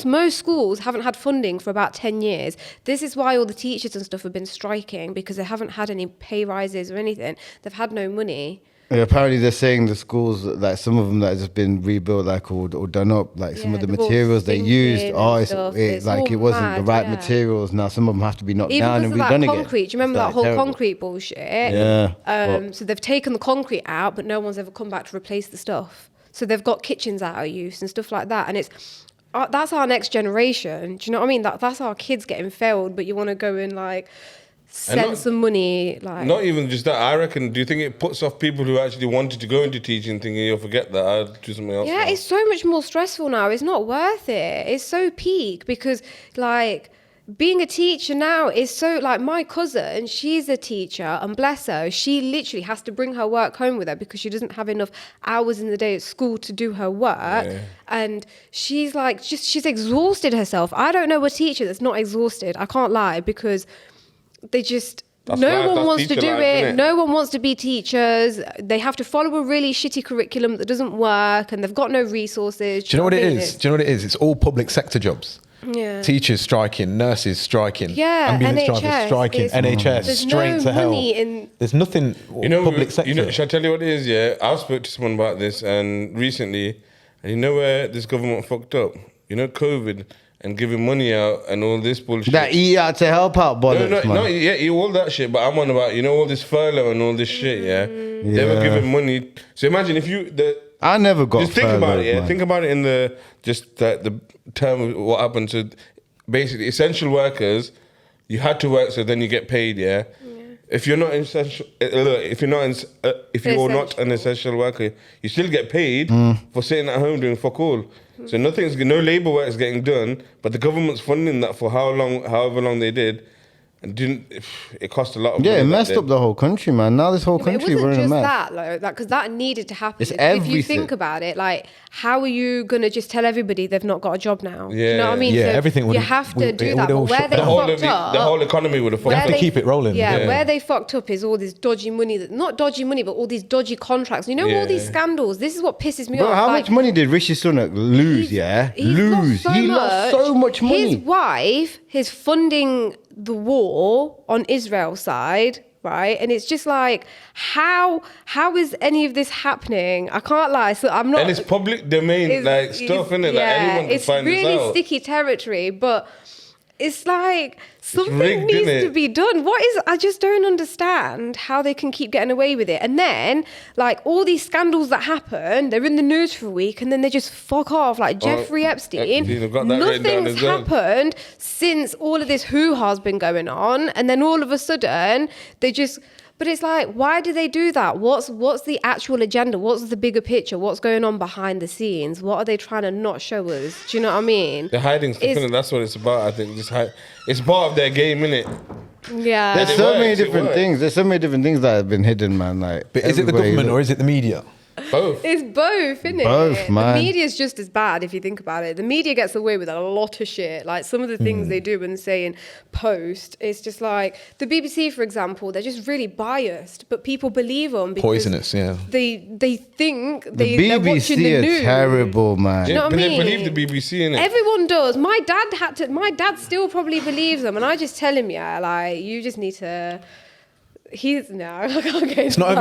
Most schools haven't had funding for about 10 years. This is why all the teachers and stuff have been striking because they haven't had any pay rises or anything. They've had no money. Yeah, apparently they're saying the schools, like some of them that have just been rebuilt, like or done up, like some Yeah, of the they're all materials they sinking used, and stuff. It's like all it wasn't the mad, right yeah. materials. Now some of them have to be knocked Even down because and of that redone again. concrete. Do you remember It's, that like, whole terrible. concrete bullshit? Yeah. So they've taken the concrete out, but no one's ever come back to replace the stuff. So they've got kitchens out of use and stuff like that. And it's that's our next generation. Do you know what I mean? That's our kids getting failed, but you want to go and like send not- some money. Like Not even just that. I reckon. Do you think it puts off people who actually wanted to go into teaching, thinking you'll forget that I'll do something else? yeah, now? it's so much more stressful now. It's not worth it. It's so peak because like being a teacher now is so like my cousin, she's a teacher and bless her, she literally has to bring her work home with her because she doesn't have enough hours in the day at school to do her work. Yeah. And she's like she's exhausted herself. I don't know a teacher that's not exhausted. I can't lie because they just That's no life, one that's wants to teacher do life, it. innit? No one wants to be teachers. They have to follow a really shitty curriculum that doesn't work, and they've got no resources. Do you know what it I mean? is? Do you know what it is? It's all public sector jobs. Yeah. Teachers striking, nurses striking, Yeah, ambulance drivers NHS striking, is- NHS There's straight no to hell. money in- There's nothing public sector. You know, shall I tell you what it is? Yeah, I spoke to someone about this and recently, and you know where this government fucked up? You know, COVID and giving money out and all this bullshit. That eat out to help out bollocks, man. Yeah, all that shit. But I'm on about all this furlough and all this shit. Yeah, they were Yeah. giving money. So imagine if I never got just think about furloughed, it. Yeah, man. think about it in the term of what happened. So basically, essential workers, you had to work, so then you get paid. Yeah. if you're not essential, if you're not an essential worker, you still get paid for sitting at home doing fuck all. So no labour work is getting done, but the government's funding that for however long they did, and it cost a lot of money. Yeah, it messed up the whole country, man. Now this whole But country it we're wasn't in a just mess. that, because that needed to happen. It's If you everything. think about it, like, how are you going to just tell everybody they've not got a job now? Do you Yeah. know what I mean? Yeah, So everything you wouldn't- have to would- do it that. would all But where shut they down. fucked up, the whole economy would have fucked where have to up. keep it rolling. Yeah, Yeah. where they fucked up is all this dodgy money. Not dodgy money, but all these dodgy contracts. You know, all these Yeah. scandals. This is what pisses me Bro, off. how like, much money did Rishi Sunak lose? he's He lost so much money. His wife is funding the war on Israel's side, right? And it's just like, how is any of this happening? I can't lie. So I'm not. And it's public domain, stuff, innit? Like anyone can it's find this really out. sticky territory, but it's like something rigged, needs innit? to be done. I just don't understand how they can keep getting away with it. And then, like, all these scandals that happen, they're in the news for a week and then they just fuck off. Like Jeffrey Epstein, Epstein, I've got that written down nothing's as well. happened since all of this hoo-ha's been going on. And then all of a sudden, they just... But it's like, why do they do that? What's the actual agenda? What's the bigger picture? What's going on behind the scenes? What are they trying to not show us? Do you know what I mean? They're hiding stuff, innit? That's what it's about, I think. It's part of their game, innit? Yeah. There's it so works, many it different works. things. There's so many different things that have been hidden, man. Like, But is it the everybody- government or is it the media? Both. It's both, isn't it? Both, man. The media's just as bad if you think about it. The media gets away with a lot of shit. Like some of the things they do and say in post, it's just like the BBC, for example, they're just really biased, but people believe them because Poisonous, yeah. They think The they're watching BBC the are news. terrible, man. You know what I But they mean? believe the BBC, innit? Everyone does. My dad still probably believes them, and I just tell him, yeah, like you just need to. I can't get It's not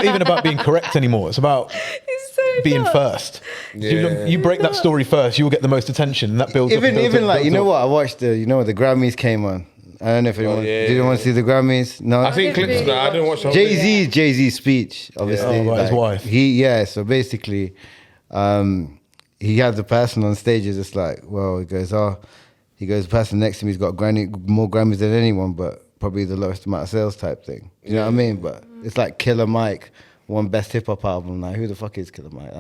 even about being correct anymore. It's about It's so being nuts. first. Yeah. You break that story first, you'll get the most attention, and that builds up. and builds Even up, like, you builds know up. what? I watched the Grammys came on. I don't know if anyone yeah, did you yeah. want to see the Grammys? No. I think didn't clips really that I didn't watch the whole thing. Jay-Z's speech, obviously. Oh, right, his wife. So basically, he had the person on stage is just like, well, he goes, the person next to me has got more Grammys than anyone, but probably the lowest amount of sales type thing. You know what I mean? But it's like Killer Mike won best hip hop album. Like, who the fuck is Killer Mike?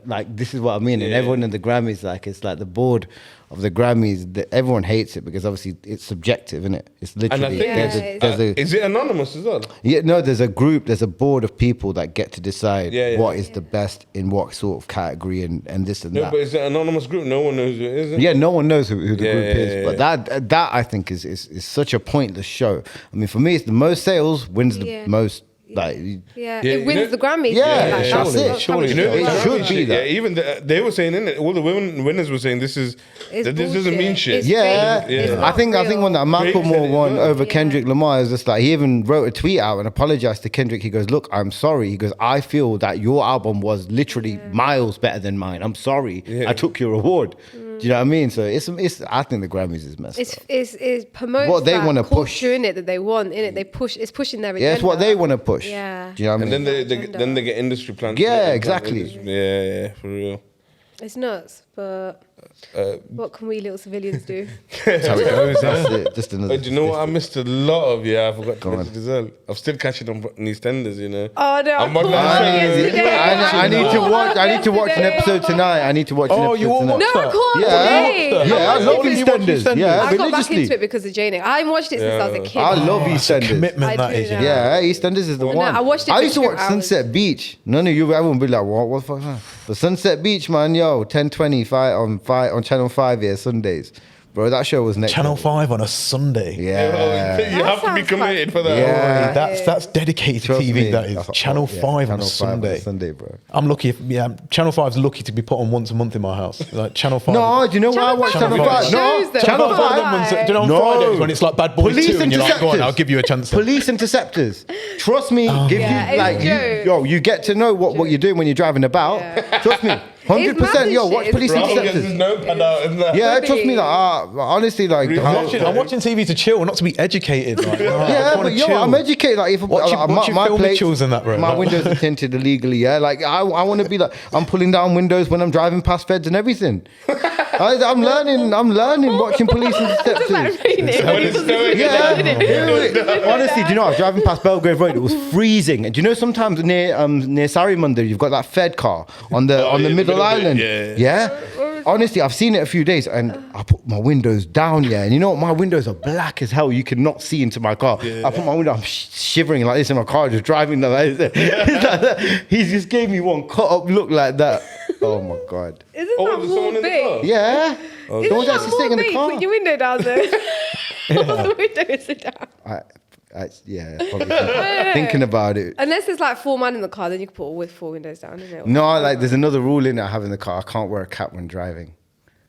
Like, this is what I mean. And everyone in the Grammys, like, it's like the board of the Grammys. Everyone hates it because obviously it's subjective, isn't it? It's And I literally think there's a is it anonymous as well? there's a group, there's a board of people that get to decide Yeah, yeah. what is the best in what sort of category and this and No, that. but it's an anonymous group. No one knows who it is. Yeah, no one knows who the Yeah, group yeah, is. yeah, But that I think is such a pointless show. I mean, for me, it's the most sales wins the Yeah. most. Like, Yeah, Yeah, it wins you know- the Grammys. Yeah, like, that's it. Surely. You know, It it's should bullshit. be that. Yeah, even they were saying, innit? All the winners were saying this It's doesn't mean bullshit. shit. It's yeah, fake. It's Yeah. not I think real. when that Macklemore Drake said it won well. over Yeah. Kendrick Lamar is just like he even wrote a tweet out and apologized to Kendrick. He goes, "Look, I'm sorry." He goes, "I feel that your album was literally miles better than mine. I'm sorry. Yeah. I took your award." Do you know what I mean? So it's I think the Grammys is messed up. It's promotes What they that wanna push. culture in it that they want in it. It's pushing their agenda. Yeah, it's what they want to push. Yeah. Do you know what I And mean? then they get industry plans. Yeah, exactly. Yeah, for real. It's nuts, but what can we little civilians do? That's how it goes. That's Yeah. it. Just another. But do you know what I missed a lot of? Yeah, I forgot to Go on. mention as well. I'm still catching on EastEnders, you know. Oh no, I'm I not caught gonna it say- yesterday. I need to watch. I need to watch an Yesterday. episode tonight. I need to watch an Oh, episode you all tonight. No, I caught Yeah, today. yeah, I watched love it. you watch EastEnders. EastEnders? Yeah, I got back religiously. into it because of Jane. I watched it since I was a kid. I love It's a EastEnders. commitment I that do is. know. Yeah, EastEnders is the No, one. I watched it I for used to 2 watch hours. Sunset Beach. None of you everyone be like, what the fuck? Is that? But Sunset Beach, man, yo, 10:20 on Channel 5 here Sundays, bro. That show was next. Channel level. 5 on a Sunday. Yeah. You have to be sounds committed for that. Yeah. That's dedicated Trust TV. me. That is Channel 5 on a Channel 5 Sunday. Sunday, bro. I'm lucky. Channel 5's lucky to be put on once a month in my house. Like Channel 5. No, do you know why I watch Channel Channel 5? 5 No, shows them. Channel Channel 5. 5. Do you know on No. Fridays when it's like Bad Boys Police 2 and you're like, go on, Interceptors. I'll give you a chance. Police Interceptors. Trust me, give Yeah, you like it's you, Joe. you get to know what you're doing when you're driving about. Yeah. Trust me, 100%. Yo, massive watch shit. Police It's Rahul gets his Interceptors. notepad out and that. Yeah, trust me. Like, honestly, like, I'm watching TV to chill, not to be educated. Like, no, I yeah, just wanna but yo, chill. I'm educated. Like, if Watching- like, watching Phil plates- Mitchell's and that, bro. my Like- windows are tinted illegally. Yeah, like I want to be like, I'm pulling down windows when I'm driving past feds and everything. I'm learning watching Police Interceptors. When it's snowing. Yeah. Honestly, do you know, I was driving past Belgrave Road, it was freezing. And do you know sometimes near Sarimunda, you've got that Fed car on the middle island? Yeah. Honestly, I've seen it a few days and I put my windows down, and you know what? My windows are black as hell. You cannot see into my car. I put my window, I'm shivering like this in my car, just driving like this. He just gave me one cut up look like that. Oh my God. Isn't that more big? Yeah. Isn't Someone's that actually more sitting in the big? car. Put your window down there. The window is down. Probably thinking about it. Unless there's like 4 men in the car, then you can put all 4 windows down, isn't it? No, like there's another rule in it I have in the car. I can't wear a cap when driving.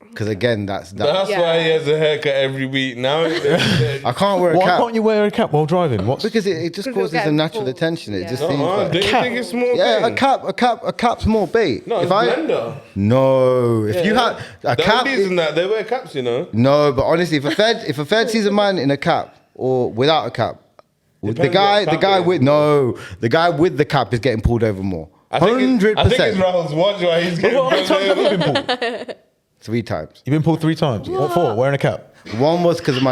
Because again, that's why he has a haircut every week now. I can't wear a Why cap. can't you wear a cap while driving? What's Because it just causes get a natural pulled. attention. It Yeah. just seems Don't like you think it's more yeah, big? a cap's more bait. No, it's blender. No, if you had a The cap, Andes and that, they wear caps, you know. no. But honestly, if a Fed sees a man in a cap or without a cap, the Depends guy what cap it is. the guy with the cap is getting pulled over more. I think it's 100%. Rahul's watch why he's getting How many times have you pulled been pulled? 3 times. You've been pulled 3 times. What for? Wearing a cap? One was because of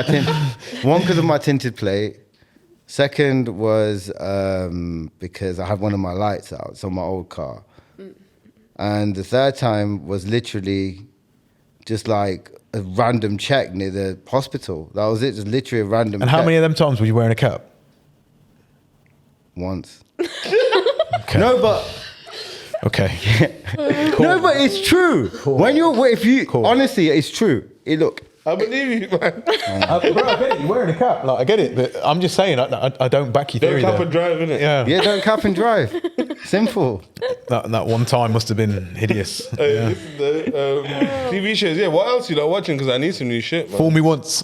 my tinted plate. Second was because I had one of my lights out. It's on my old car. And the third time was literally just like a random check near the hospital. That was it. Just literally a random And check. how many of them times were you wearing a cap? Once. Okay. No, but Okay. no, but it's true. When you're if you honestly, it's true. Look. I believe you, man. Bro, I get it. You're wearing a cap. Like, I get it, but I'm just saying, I don't back your Don't theory cap there. and drive, innit? Yeah. Yeah, don't cap and drive. Simple. That one time must have been hideous. This is the TV shows. Yeah, what else you like watching? Because I need some new shit, man. Fool me once.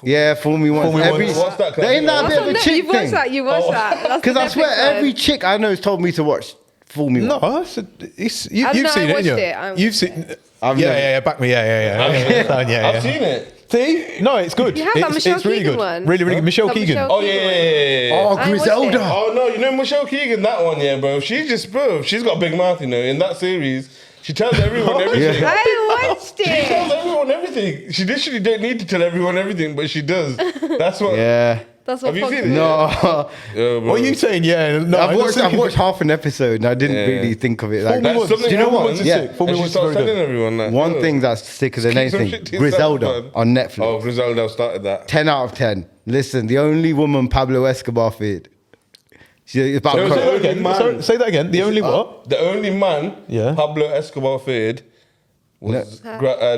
Yeah, fool me once. Fool me once. What's that? There ain't that a bit of a No, chick you watched thing. that. You watched that. That's Because the I swear Netflix one. every chick I know has told me to watch Fool Me No, Once. you've know, I seen it, watched haven't you? it. I You've watched seen. I've never- Yeah, back me. Yeah. I've seen it. See? No, it's good. You have that it's, Michelle it's really Keegan good. one? Really, really good. Michelle That Keegan. Michelle- Oh yeah. Oh, I watched Griselda. it. Oh no, you know Michelle Keegan, that one, yeah, bro. She's got a big mouth, you know. In that series, she tells everyone everything. Yeah. I watched She tells it. everyone everything. She literally don't need to tell everyone everything, but she does. That's what. Yeah. That's what Have you fucked seen me. it? No. Yeah, bro. What are you saying? Yeah, no. I've watched half an episode and I didn't Yeah. really think of it like Fool me that. That's once. something Do you know what? happens, Yeah. and Fool me she once is starts very good. telling everyone that. One yeah. thing that's sicker than Keep some anything, shit to yourself, Griselda man. on Netflix. Oh, Griselda started that. 10 out of 10. Listen, the only woman Pablo Escobar feared. She's about So- to so- cry. Again, Man. sorry, say that again. The only what? The only man Yeah. Pablo Escobar feared was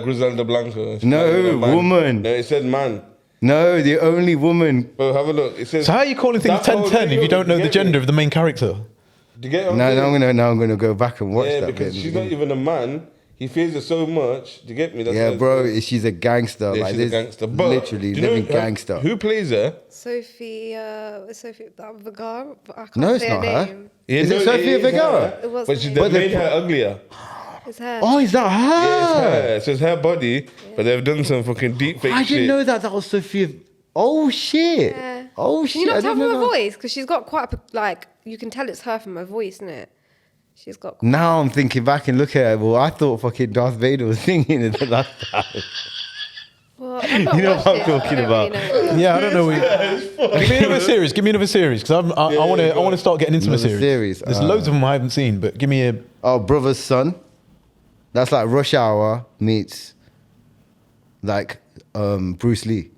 Griselda Blanco. She No, said man. woman. No, it said man. No, the only woman. Bro, have a look. It says. So how are you calling things That whole 10-10 if video, you don't know you the get me? gender of the main character? Do you get what I'm No, saying? now I'm gonna go back and watch Yeah, that because bit. she's not even a man. He fears her so much. Do you get me? That's Yeah, what it bro, says. she's a gangster. Yeah, like she's a this, gangster. But literally do you know living gangster. Who plays her? Sophie Vergara. I can't No, it's say not her her. name. Is it no, Sofia is Vergara? her. It was But she her. they But they made her put- uglier. It's her. Oh, is that Yeah, it's her? her. So it's her body, but they've done some fucking deep fake I shit. didn't know that was Sophia. Oh shit! Yeah. Oh Can shit! you not I tell didn't from know her that. voice? Because she's got quite a, like, you can tell it's her from her voice, isn't it? She's got. Now I'm thinking back and look at her. Well, I thought fucking Darth Vader was singing it the last time. Well, I've not You know watched what I'm it, so I talking don't about. really know. Yeah, I don't know. Give me another series. Give me another series because I want to start getting into my Another series. series, There's loads of them I haven't seen, but give me a. Oh, Brother's Son. That's like Rush Hour meets like Bruce Lee.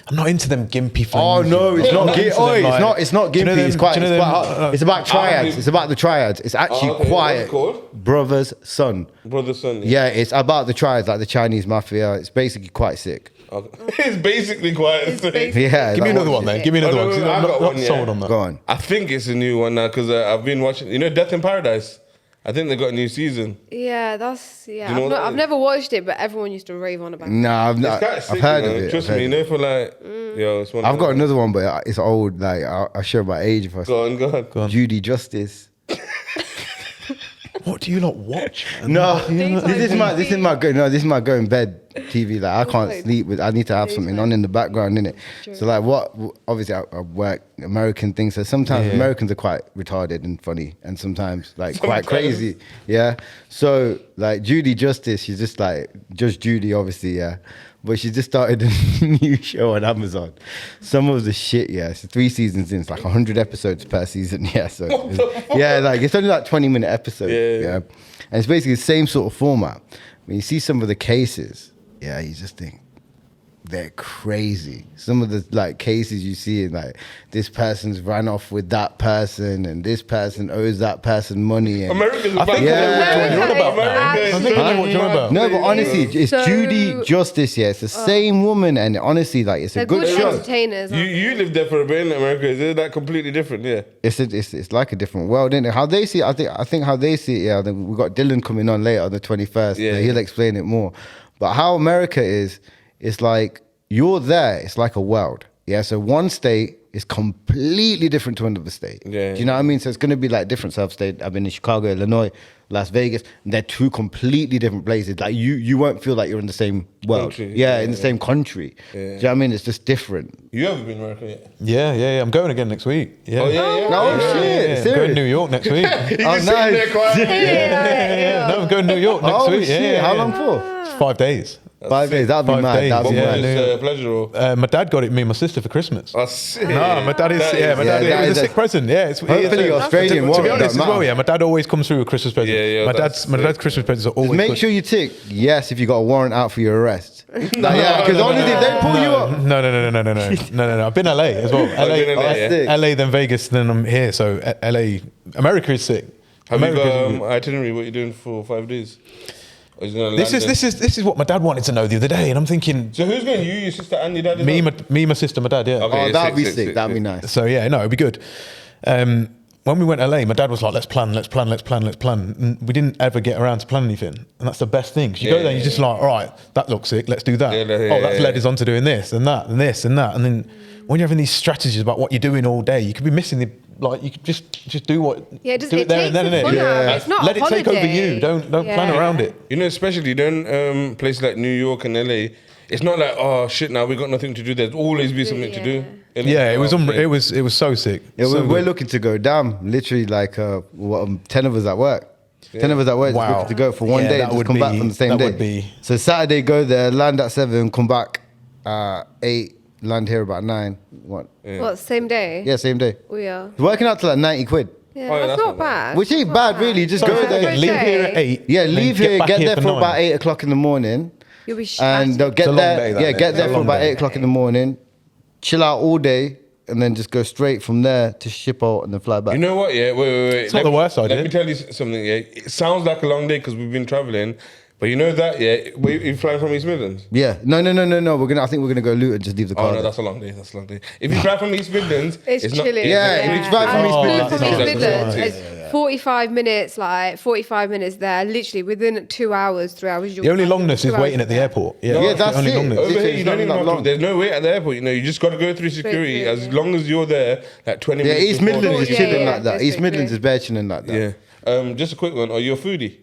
I'm not into them gimpy things. Oh no, it's not. into Oh, them, like- it's not Do you know gimpy. them- It's quite. do you know them- It's about triads. It's about the triads. It's actually okay. What's it quiet. called? Brother's Son. Brother, son. Yeah, it's about the triads, like the Chinese mafia. It's basically quite sick. Okay. It's basically quite. It's sick. basically- Yeah, Give me like, another one then. Give me another Oh, one. 'cause no, I'm I not, got not one, yeah. sold on that. Go on. I think it's a new one now because I've been watching. You know, Death in Paradise. I think they got a new season. Yeah, Do you know what that I've is? never watched it, but everyone used to rave on about it. Nah, It's I've quite sick, heard you of know. it. Trust I've me, you heard know, of for like, yo, it's one. it. I've of got them. another one, but it's old. Like I'll show my age if I. Go on. Judy Justice. What do you not watch? Man? No, this is my go. No, this is my go in bed TV. Like I can't sleep with. I need to have something on in the background, innit? So like what? Obviously, I work American things. So sometimes Americans are quite retarded and funny, and sometimes like quite crazy. Yeah. So like Judy Justice, she's just like Judge Judy, obviously. Yeah. But she just started a new show on Amazon. Some of the shit, yeah. It's 3 seasons in. It's like 100 episodes per season, yeah. So yeah, like it's only like 20-minute episodes, yeah. And it's basically the same sort of format. When you see some of the cases, yeah, you just think they're crazy. Some of the like cases you see, like this person's ran off with that person, and this person owes that person money. And America's I think I know what you're on about now. I think I know what you're on about. no, but honestly, it's Judy Justice. Yeah, it's the same woman, and honestly, like it's a They're good good show. entertainers. You lived there for a bit in America. Is that completely different? Yeah. It's like a different world, isn't it? How they see it, I think how they see it. Yeah, then we got Dylan coming on later on the 21st. Yeah. He'll explain it more. But how America is, it's like you're there. It's like a world. Yeah. So one state is completely different to another state. Yeah. Do you know what I mean? So it's going to be like different sub-state. I've been in Chicago, Illinois, Las Vegas. And they're two completely different places. Like you won't feel like you're in the same world. Country. Yeah, in the same country. Do you know what I mean? It's just different. You haven't been to America yet? Yeah. I'm going again next week. Yeah. Oh, yeah. Oh, shit. I'm Serious? going to New York next week. Oh, nice. No, I'm going to New York next Oh, week. shit. Yeah. How long for? It's 5 days. 5 days. That'd be 5 mad. days, That'd be yeah. mad. It's a pleasure. Or? My dad got it me and my sister for Christmas. Oh, sick. No, my dad is. My dad. that It was is a sick present. Yeah, it's Hopefully it's Australian To be warrant honest, don't as well, matter. yeah, my dad always comes through with Christmas presents. Yeah, my that's dad's Christmas presents are always Make good. sure you tick yes if you got a warrant out for your arrest. Like, yeah, because honestly, they pull you up. No. I've been LA as well. been LA, Oh, that's yeah. sick. LA, then Vegas, then I'm here. So LA, America is sick. Have you America got itinerary? What you doing for 5 days? Or is it gonna This land is what my dad wanted to know the other day, and I'm thinking, So who's going? You, your sister, and your dad? as me, well? my sister, my dad, yeah. Okay. Oh, Yeah, that'd be sick, sick. sick, That'd be sick. nice. So yeah, no, it'd be good. When we went LA, my dad was like, let's plan. And we didn't ever get around to plan anything. And that's the best thing. 'Cause you go there and you're just like, all right, that looks sick, let's do that. That's led us on to doing this and that and this and that. And then when you're having these strategies about what you're doing all day, you could be missing you could just do what, Yeah, do it there and then, takes the innit? fun out of it. It's not Let a it take over holiday. you. Don't plan around it. You know, especially don't places like New York and LA. It's not like, oh shit, now we got nothing to do. There's always be something to do. Yeah, it was it was so sick. Yeah, So we're good. looking to go down. Literally, like 10 of us at work. 10 of us at work. Wow. Looking to go for one Yeah, day that and just would come back be- from the same that day. would be- So Saturday, go there, land at 7, come back 8, land here about 9. What? What, same day? Yeah, same day. We are. It's working out to like 90 quid. Yeah, Oh, yeah, that's that's not not bad. bad. Which ain't bad, really. Just go for there. a Leave day. here at 8. Yeah, then leave here, back get there for 9. about 8 o'clock in the morning. You'll be And shattered. they'll get a long there. day, that Yeah, day. get It's there a for long about day. 8 o'clock in the morning. Chill out all day, and then just go straight from there to Schiphol and then fly back. You know what? Yeah, wait. It's not the worst idea. Let me tell you something. Yeah, it sounds like a long day because we've been traveling, but you know that. Yeah, you're flying from East Midlands. Yeah, no. I think we're gonna go loot and just leave the car. Oh no, there. that's a long day. That's a long day. If you fly from East Midlands, It's not. chilling. Yeah, if you drive from East I Midlands, flew from it's East not- Midlands. Yeah. It's 45 minutes, like 45 minutes there. Literally within 2 hours, 3 hours. The only longness is waiting at the airport. Yeah, that's that's the only it. longness. Over here, It's you not don't even that have long. to, there's no wait at the airport. You know, you just got to go through security. through, As yeah. long as you're there, like 20 Yeah, minutes. East before Midlands is the- chilling yeah, like that. that's East so Midlands true. is bare chilling like that. Yeah. Just a quick one. Are you a foodie?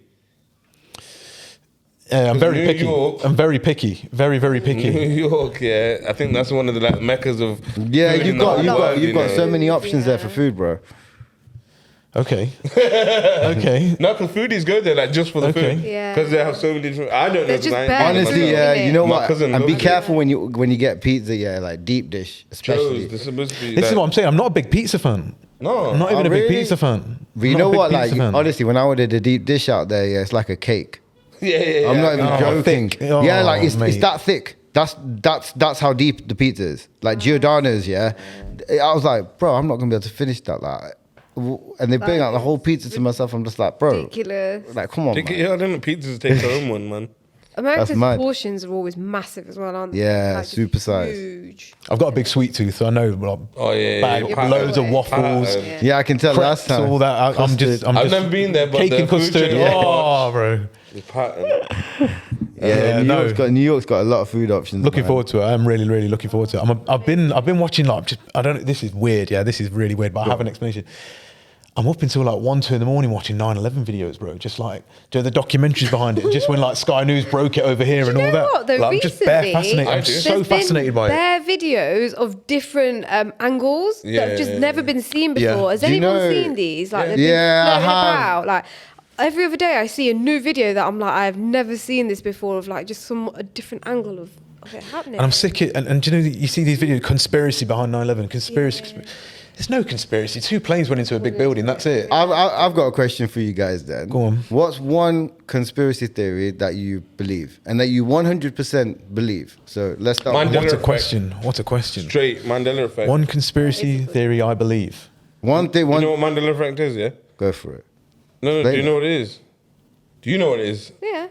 I'm very New picky. York- I'm very picky. Very, very picky. New York, yeah. I think that's one of the like meccas of. Yeah, food in you've the got whole world, you've you got know. so many options there for food, bro. Okay. Okay. No, because foodies go there like just for the Okay. food. Yeah. Because they have so many different. I don't know. They're 'cause just I ain't bare been Honestly, myself. yeah, you know My what? cousin And be loves it. careful when you get pizza, yeah, like deep dish, especially. This is supposed to be. This is like- what I'm saying. I'm not a big pizza fan. No. I'm not even Oh, a big really? pizza fan. But you I'm not know a big what? Like pizza fan. honestly, when I ordered a deep dish out there, yeah, it's like a cake. Yeah. I'm not even Oh, joking. thick. Oh, yeah, like it's mate. that thick. That's how deep the pizza is. Like Giordano's, yeah. I was like, bro, I'm not gonna be able to finish that. Like, and they bring out the whole pizza to myself. I'm just like, bro, Ridiculous. like, come on, Take it, man. yeah, I don't know. Pizzas take their own one, man. America's mad. portions are always massive as well, aren't they? Yeah, Like, just super size. Huge. I've got a big sweet tooth, so I know. Like, Oh yeah. bag, yeah. loads of waffles, Pattern. Yeah, I can tell last crepes, time. all that. I'm I've just never been there, but cake the and food custard. chain- Oh, bro. The pattern. Yeah, no. New York's got a lot of food options. Looking man. forward to it. I'm really, really looking forward to it. I've been watching like I don't know. This is weird. Yeah, this is really weird. But I have an explanation. I'm up until like 1, 2 in the morning watching 9/11 videos, bro. Just like the documentaries behind it. Just when like Sky News broke it over here and all that. What, though, like, I'm just bare fascinated. I'm so fascinated by it. Bare videos of different angles that have just never been seen before. Yeah. Has anyone seen these? Like, they've been I floating have. about. Like, every other day I see a new video that I'm like, I've never seen this before, of like just a different angle of it happening. And I'm sick of, and do you know, you see these videos, conspiracy behind 9/11, conspiracy. There's no conspiracy. 2 planes went into a big building. That's it. I've got a question for you guys then. Go on. What's one conspiracy theory that you believe and that you 100% believe? So let's start. Mandela with effect. What a question. Straight Mandela effect. One conspiracy theory I believe. one thing. You know what Mandela effect is, yeah? Go for it. No, Explain do you know what it is? Do you know what it is? Yeah.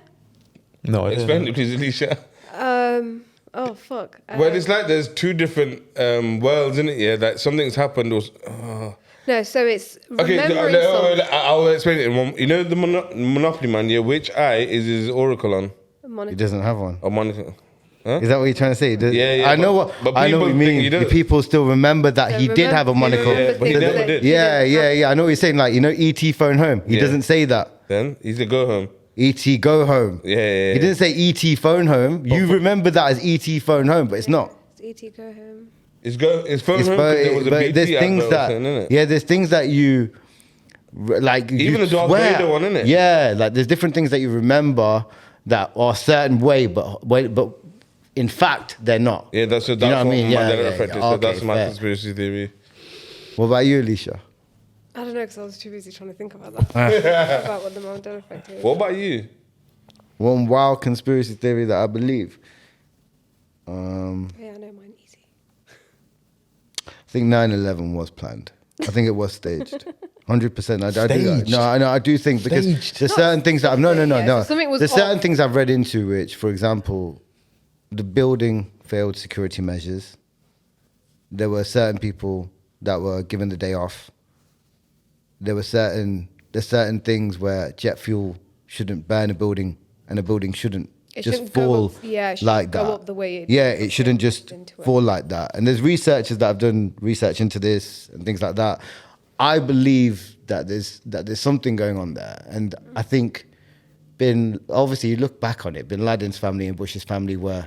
No, I Explain don't. it, please, Alicia. Oh fuck. Well, it's like there's 2 different worlds in it, yeah. That something's happened. No, so it's Okay, remembering something. I'll explain it in one. You know the Monopoly man, yeah. Which eye is his oracle on? He doesn't have one. Or Monica? Huh? Is that what you're trying to say? Yeah, I know but I know what you people think mean. you don't. The people still remember that he did have a monocle. Yeah, but he never did. Yeah. I know what you're saying. Like, you know, E.T. phone home. He doesn't say that. Then he's a go home. E.T. go home. Yeah. He didn't say E.T. phone home. You remember that as E.T. phone home, but it's not. It's E.T. go home. It's phone It's home. 'Cause there was a but BT there's things advert that or something, innit? there's things that you like. Even you the Darth swear. Vader one, innit? Yeah, like there's different things that you remember that are a certain way, but in fact they're not. Yeah, that's what You know what I mean? Yeah, Mandela yeah, effect is. yeah. So Okay, that's my fair. conspiracy theory. What about you, Alicia? I don't know, because I was too busy trying to think about that. About what the Mandela effect is. What about you? One wild conspiracy theory that I believe. Yeah, I know mine easy. I think 9/11 was planned. I think it was staged. 100%. I do. Staged? No, I do think because Staged? there's certain things that I've no. Yeah, so something was There's certain off. things I've read into which, for example, the building failed security measures. There were certain people that were given the day off. There's certain things where jet fuel shouldn't burn a building, and a building shouldn't It just shouldn't go fall up- yeah, it like shouldn't go that. up the way it yeah, it shouldn't just into it. fall like that. And there's researchers that have done research into this and things like that. I believe that there's something going on there, and I think obviously you look back on it, Bin Laden's family and Bush's family were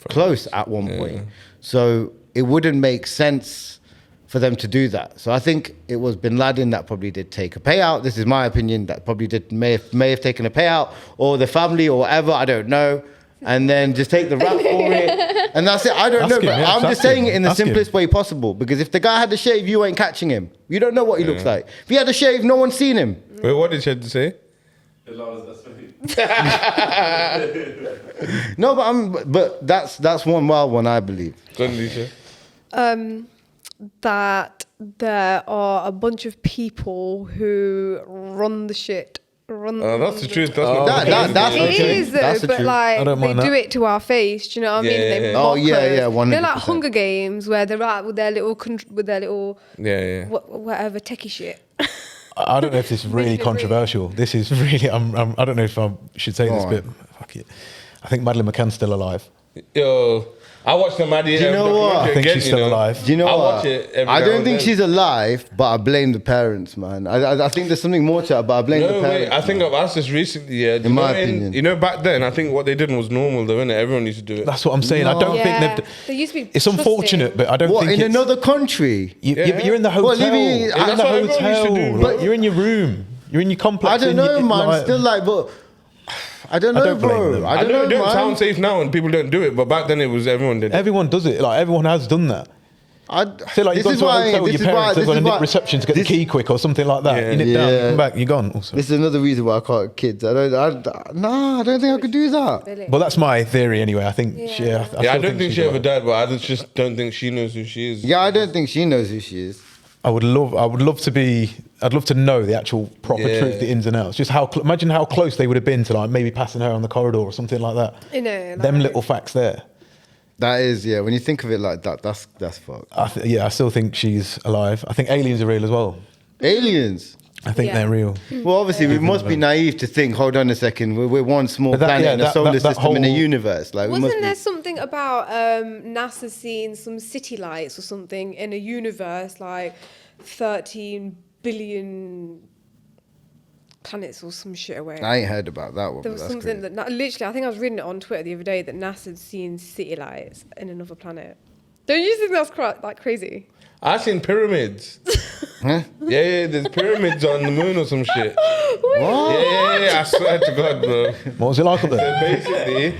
close at one point, so it wouldn't make sense for them to do that. So I think it was Bin Laden that probably did take a payout. This is my opinion, that probably may have taken a payout, or the family or whatever, I don't know, and then just take the rap for it. And that's it. I don't Ask know, him, but yeah, I'm ask just saying him. it in the Ask him. simplest way possible, because if the guy had the shave, you ain't catching him. You don't know what he looks like. If he had a shave, no one's seen him. Wait, what did she have to say? No, but that's one wild one, I believe. Go on, Alicia. That there are a bunch of people who run the shit. That's the truth. That's not That's It the truth. is though, That's the but truth. like I don't they mind do that. it to our face. Do you know what I mean? Yeah, They yeah. mock Oh, yeah, us. yeah, They're like 100%. Hunger Games where they're out with their little Yeah. whatever techie shit. I don't know if this is really Making it controversial. This is really. I don't know if I should say this, Go but on. fuck it. I think Madeleine McCann's still alive. Yo, I watched the Maddie. Do you know what? I think again, she's still alive. Do you know I what? watch it every I now don't and think then. she's alive, but I blame the parents, man. I think there's something more to it, but I blame the No, parents. wait, I think man. I've asked this recently. Yeah, In my opinion. you know, back then, I think what they did was normal, though, innit? Everyone used to do it. That's what I'm saying. I don't Yeah, think they used to be. it's unfortunate, but I don't What, think in it's, another country? Yeah, but you're in the hotel. What, living- you're in that's the what everyone used to hotel. do, Like, bro. you're in your room. You're in your complex. I don't and know, you- man. like- Still like, but I don't know, don't blame bro. them. I don't know, it don't man. sound safe now and people don't do it, but back then it was everyone did it. Everyone does it. Like everyone has done that. So like you go to a hotel with your parents, there's a nip reception to get the key quick or something like that. Yeah. You nip down, you Yeah. come back, you're gone. Also. This is another reason why I can't have kids. I don't think I could do that. Really? But that's my theory anyway. I think she. Yeah. I still don't think she's she ever alive. died, but I just don't think she knows who she is. Yeah, I don't think she knows who she is. I'd love to know the actual proper Yeah. truth, the ins and outs. Just imagine how close they would have been to like maybe passing her on the corridor or something like that. You know, Them like- little facts there. That is, yeah. When you think of it like that, that's fucked. I still think she's alive. I think aliens are real as well. Aliens. I think Yeah. they're real. Well, obviously, we must be naive to think. Hold on a second. We're one small But that- planet yeah, in a that- solar that system in a whole- universe. Like, we must Wasn't be. there something about NASA seeing some city lights or something in a universe like 13 billion planets or some shit away. I ain't heard about that one. There but was that's something crazy. that literally, I think I was reading it on Twitter the other day that NASA had seen city lights in another planet. Don't you think that's like crazy? I seen pyramids. Huh? Yeah, there's pyramids on the moon or some shit. What? Yeah, I swear to God, bro. What was it like up So there? basically,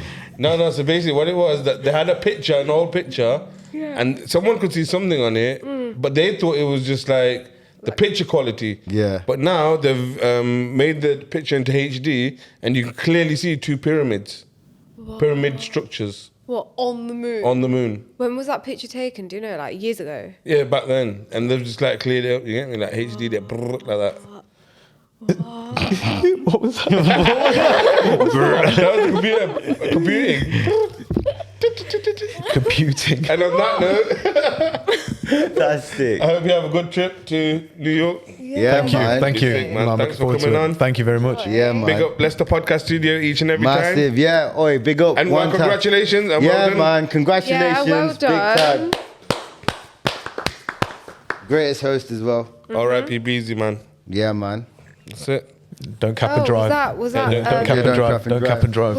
so basically what it was, that they had a picture, an old picture, Yeah. and someone could see something on it, but they thought it was just like the picture quality. Yeah. But now they've made the picture into HD, and you can clearly see two pyramids, pyramid structures What, on the moon? on the moon. When was that picture taken? Do you know, like years ago? Yeah, back then, and they've just like cleared it up. You get me, like HD, they brrr, like that. What was that? That was computing. Computing. And on that note, That's sick. I hope you have a good trip to New York. Yeah, Thank you. man. Thank you. Sick, man. No, I'm Thanks looking forward for coming to it. on. Thank you very much. Yeah, man. Big up Leicester Podcast Studio each and every time. Massive, yeah. Oi, big up. And one time. congratulations. And Yeah, well done. man. Congratulations. Yeah, well done. Big time. Greatest host as well. R.I.P. Breezy, man. Yeah, man. That's it. Don't cap and drive. Was that? Don't cap Yeah, and don't drive. cap and Don't cap drive. and drive.